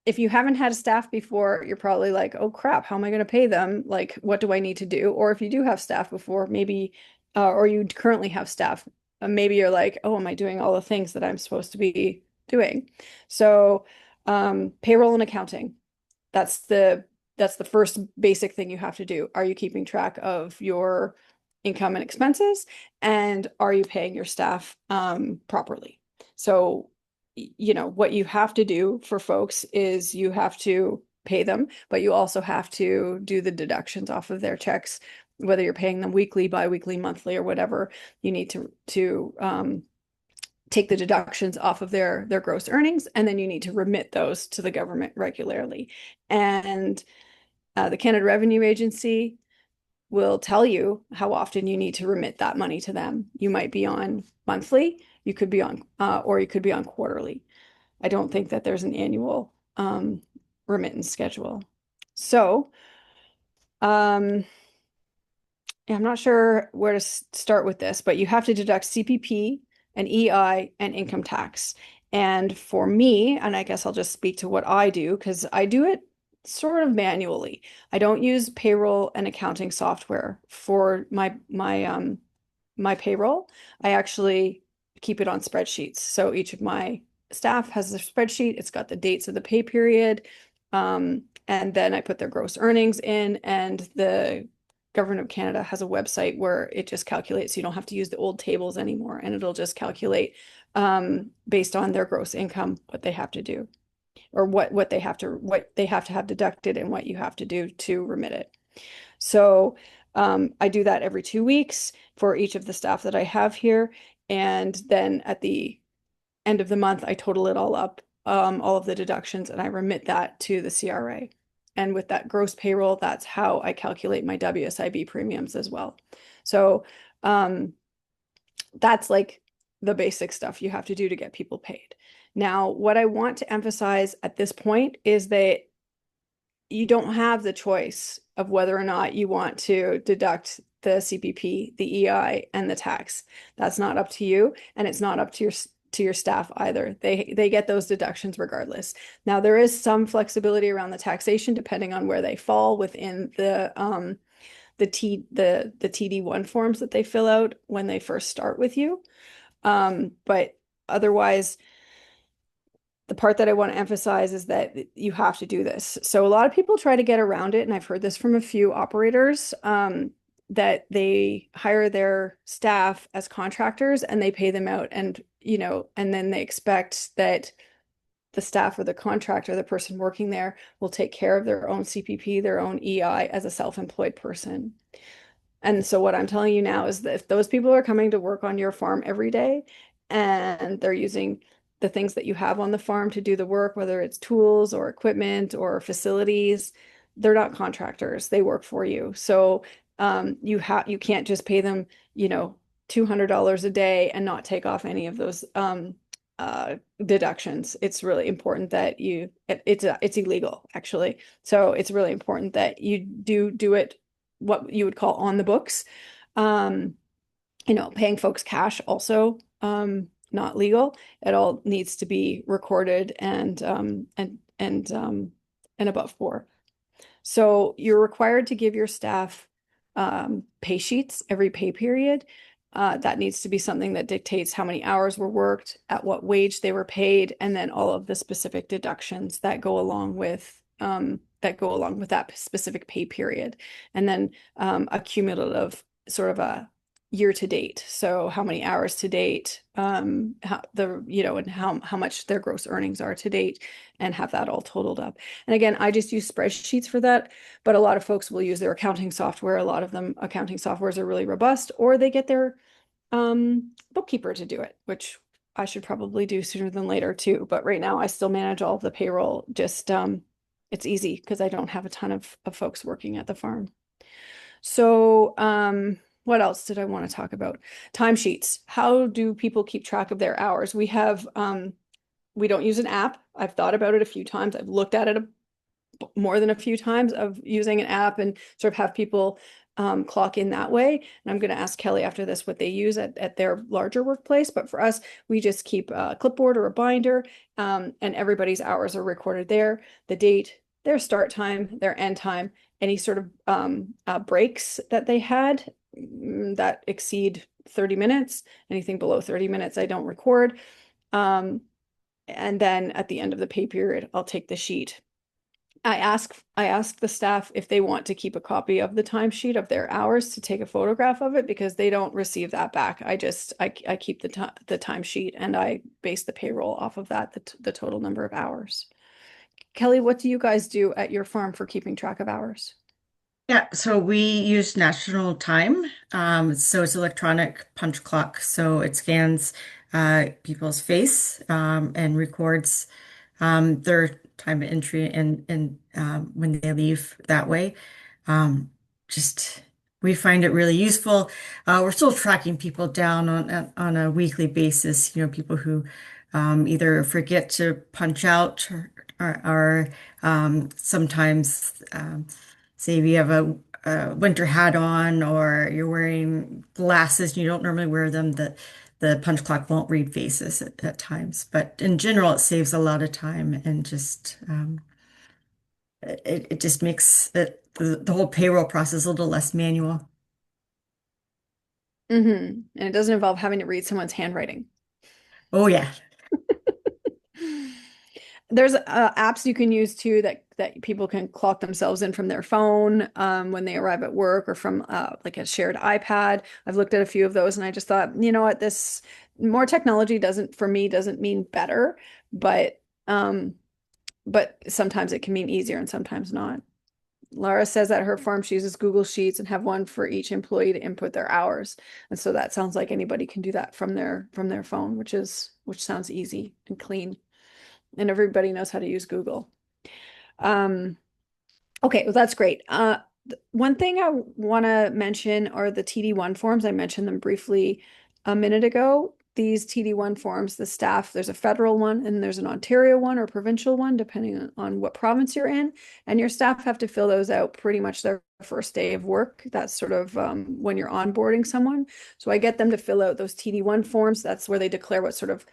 if you haven't had a staff before, you're probably like, oh crap, how am I going to pay them? Like, what do I need to do? Or if you do have staff before, maybe, or you currently have staff, maybe you're like, oh, am I doing all the things that I'm supposed to be doing? So, payroll and accounting, that's the first basic thing you have to do. Are you keeping track of your income and expenses? And are you paying your staff properly? So, what you have to do for folks is you have to pay them, but you also have to do the deductions off of their checks, whether you're paying them weekly, biweekly, monthly, or whatever. You need to take the deductions off of their gross earnings, and then you need to remit those to the government regularly. And the Canada Revenue Agency will tell you how often you need to remit that money to them. You might be on monthly, you could be on, or you could be on quarterly. I don't think that there's an annual remittance schedule. So, yeah, I'm not sure where to start with this, but you have to deduct CPP and EI and income tax. And for me, and I guess I'll just speak to what I do because I do it sort of manually. I don't use payroll and accounting software for my payroll. I actually keep it on spreadsheets. So each of my staff has a spreadsheet. It's got the dates of the pay period. And then I put their gross earnings in, and the Government of Canada has a website where it just calculates. You don't have to use the old tables anymore, and it'll just calculate based on their gross income what they have to do, or what they have to have deducted and what you have to do to remit it. So I do that every 2 weeks for each of the staff that I have here. And then at the end of the month, I total it all up, all of the deductions, and I remit that to the CRA. And with that gross payroll, that's how I calculate my WSIB premiums as well. So that's like the basic stuff you have to do to get people paid. Now, what I want to emphasize at this point is that you don't have the choice of whether or not you want to deduct the CPP, the EI, and the tax. That's not up to you, and it's not up to your staff either. They get those deductions regardless. Now, there is some flexibility around the taxation depending on where they fall within the TD1 forms that they fill out when they first start with you. But otherwise, the part that I want to emphasize is that you have to do this. So a lot of people try to get around it, and I've heard this from a few operators, that they hire their staff as contractors and they pay them out, and and then they expect that the staff or the contractor, the person working there, will take care of their own CPP, their own EI as a self-employed person. And so what I'm telling you now is that if those people are coming to work on your farm every day and they're using the things that you have on the farm to do the work, whether it's tools or equipment or facilities, they're not contractors. They work for you. So you can't just pay them, $200 a day and not take off any of those deductions. It's really important that it's illegal actually. So it's really important that you do it what you would call on the books. Paying folks cash also not legal. It all needs to be recorded and above board. So you're required to give your staff pay sheets every pay period. That needs to be something that dictates how many hours were worked, at what wage they were paid, and then all of the specific deductions that go along with that specific pay period, and then a cumulative sort of a year to date. So how many hours to date, and how much their gross earnings are to date, and have that all totaled up. And again, I just use spreadsheets for that, but a lot of folks will use their accounting software. A lot of them accounting softwares are really robust, or they get their bookkeeper to do it, which I should probably do sooner than later too. But right now I still manage all of the payroll. Just it's easy because I don't have a ton of folks working at the farm. So what else did I want to talk about? Timesheets. How do people keep track of their hours? We don't use an app. I've thought about it a few times. I've looked at it more than a few times of using an app and sort of have people clock in that way. And I'm going to ask Kelly after this what they use at their larger workplace. But for us, we just keep a clipboard or a binder, and everybody's hours are recorded there, the date, their start time, their end time, any sort of breaks that they had that exceed 30 minutes, anything below 30 minutes, I don't record. And then at the end of the pay period, I'll take the sheet. I ask the staff if they want to keep a copy of the timesheet of their hours to take a photograph of it, because they don't receive that back. I keep the timesheet, and I base the payroll off of that, the total number of hours. Kelly, what do you guys do at your farm for keeping track of hours? Yeah, so we use National Time. So it's electronic punch clock. So it scans people's face and records their time entry and when they leave that way. Just We find it really useful. We're still tracking people down on a weekly basis, people who either forget to punch out or sometimes say if you have a winter hat on or you're wearing glasses and you don't normally wear them, the punch clock won't read faces at times. But in general, it saves a lot of time and just it just makes the whole payroll process a little less manual. And it doesn't involve having to read someone's handwriting. Oh yeah. There's apps you can use too that people can clock themselves in from their phone when they arrive at work or from like a shared iPad. I've looked at a few of those and I just thought, you know what, this more technology doesn't mean better, but sometimes it can mean easier and sometimes not. Laura says that her farm she uses Google Sheets and have one for each employee to input their hours. And so that sounds like anybody can do that from their phone, which sounds easy and clean. And everybody knows how to use Google. Okay, well, that's great. One thing I want to mention are the TD1 forms. I mentioned them briefly a minute ago. These TD1 forms, the staff, there's a federal one and there's an Ontario one or provincial one, depending on what province you're in. And your staff have to fill those out pretty much their first day of work. That's sort of when you're onboarding someone. So I get them to fill out those TD1 forms. That's where they declare what sort of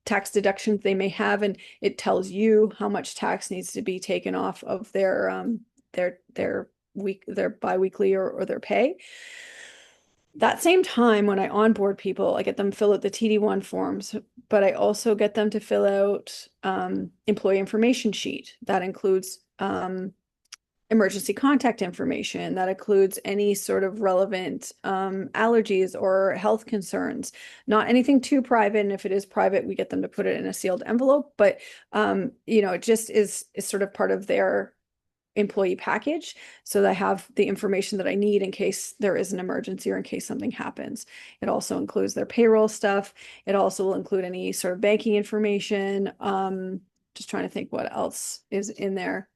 tax deductions they may have, and it tells you how much tax needs to be taken off of their biweekly or their pay. That same time, when I onboard people, I get them fill out the TD1 forms, but I also get them to fill out employee information sheet. That includes emergency contact information. That includes any sort of relevant allergies or health concerns. Not anything too private, and if it is private, we get them to put it in a sealed envelope. But it just is sort of part of their employee package, so that I have the information that I need in case there is an emergency or in case something happens. It also includes their payroll stuff. It also will include any sort of banking information. Just trying to think what else is in there.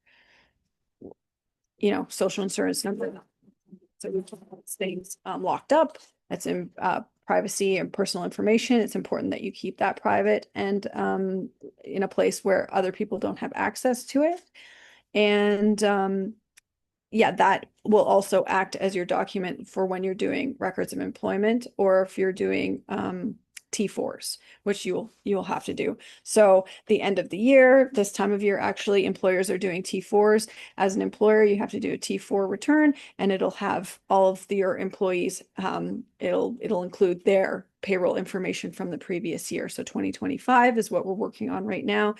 Social insurance number. So we keep those things locked up. That's in privacy and personal information. It's important that you keep that private and in a place where other people don't have access to it. And yeah, that will also act as your document for when you're doing records of employment or if you're doing T4s, which you'll have to do. So the end of the year, this time of year, actually employers are doing T4s. As an employer, you have to do a T4 return and it'll have all of your employees. It'll include their payroll information from the previous year. So 2025 is what we're working on right now.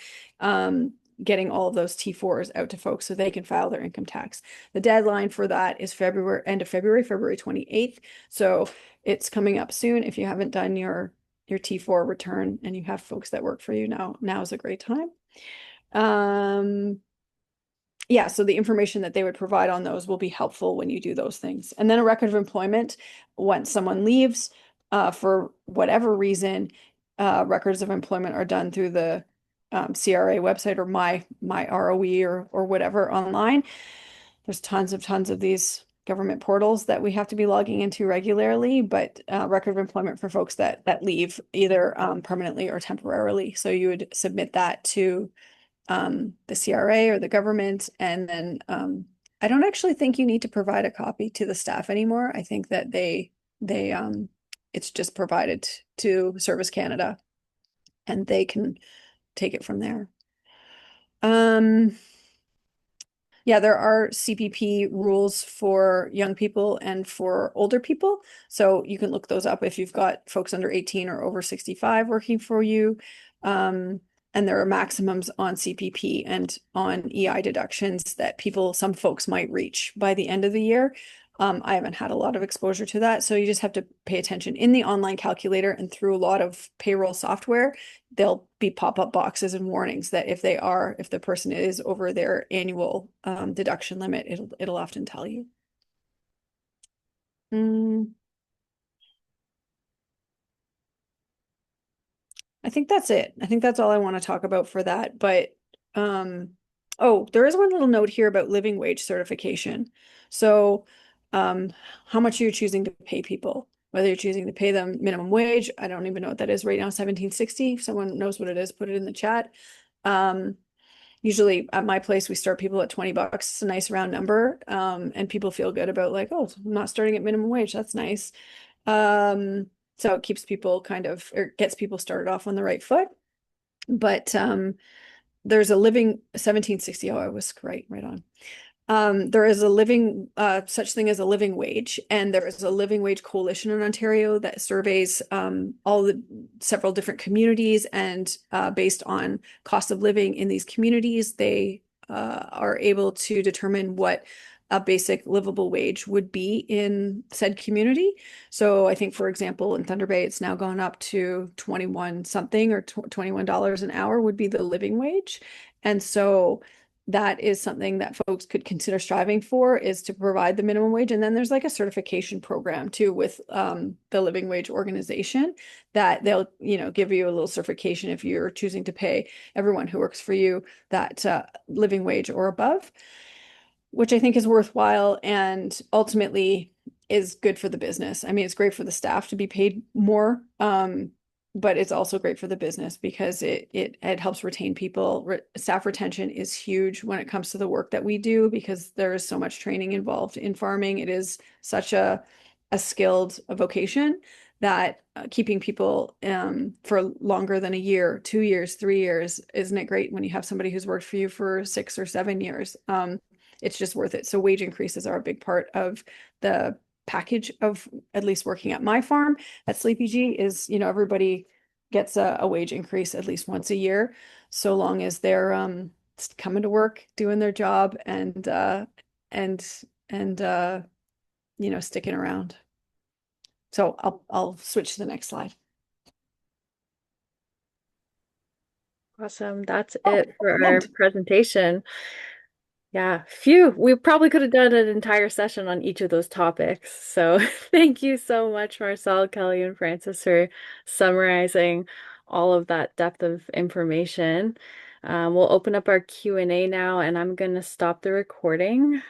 Getting all of those T4s out to folks so they can file their income tax. The deadline for that is end of February 28th. So it's coming up soon. If you haven't done your T4 return and you have folks that work for you now is a great time. Yeah, so the information that they would provide on those will be helpful when you do those things. And then a record of employment, once someone leaves for whatever reason, records of employment are done through the CRA website or my ROE or whatever online. There's tons of these government portals that we have to be logging into regularly, but record of employment for folks that leave either permanently or temporarily. So you would submit that to the CRA or the government, and then I don't actually think you need to provide a copy to the staff anymore. I think that it's just provided to Service Canada, and they can take it from there. Yeah, there are CPP rules for young people and for older people. So you can look those up if you've got folks under 18 or over 65 working for you. And there are maximums on CPP and on EI deductions that some folks might reach by the end of the year. I haven't had a lot of exposure to that. So you just have to pay attention in the online calculator and through a lot of payroll software. There'll be pop-up boxes and warnings that if the person is over their annual deduction limit, it'll often tell you. I think that's it. I think that's all I want to talk about for that. But oh, there is one little note here about living wage certification. So how much you're choosing to pay people, whether you're choosing to pay them minimum wage. I don't even know what that is right now, 17.60. If someone knows what it is, put it in the chat. Usually at my place, we start people at $20. It's a nice round number. And people feel good about like, oh, I'm not starting at minimum wage. That's nice. So it keeps people or gets people started off on the right foot. But there's a living 1760. Oh, I was right on. There is a living such thing as a living wage, and there is a living wage coalition in Ontario that surveys all the several different communities, and based on cost of living in these communities, they are able to determine what a basic livable wage would be in said community. So I think, for example, in Thunder Bay, it's now gone up to 21 something or $21 an hour would be the living wage. And so that is something that folks could consider striving for, is to provide the minimum wage. And then there's like a certification program too with the living wage organization that they'll, give you a little certification if you're choosing to pay everyone who works for you that living wage or above, which I think is worthwhile and ultimately is good for the business. I mean, it's great for the staff to be paid more, but it's also great for the business because it helps retain people. Staff retention is huge when it comes to the work that we do because there is so much training involved in farming. It is such a skilled vocation that keeping people for longer than a year, 2 years, 3 years, isn't it great when you have somebody who's worked for you for 6 or 7 years? It's just worth it. So wage increases are a big part of the package of at least working at my farm at Sleepy G is, everybody gets a wage increase at least once a year, so long as they're coming to work, doing their job and sticking around. So I'll switch to the next slide. Awesome. That's it for our presentation. Yeah, phew, we probably could have done an entire session on each of those topics. So thank you so much, Marcelle, Kelly, and Francis, for summarizing all of that depth of information. We'll open up our Q&A now, and I'm going to stop the recording.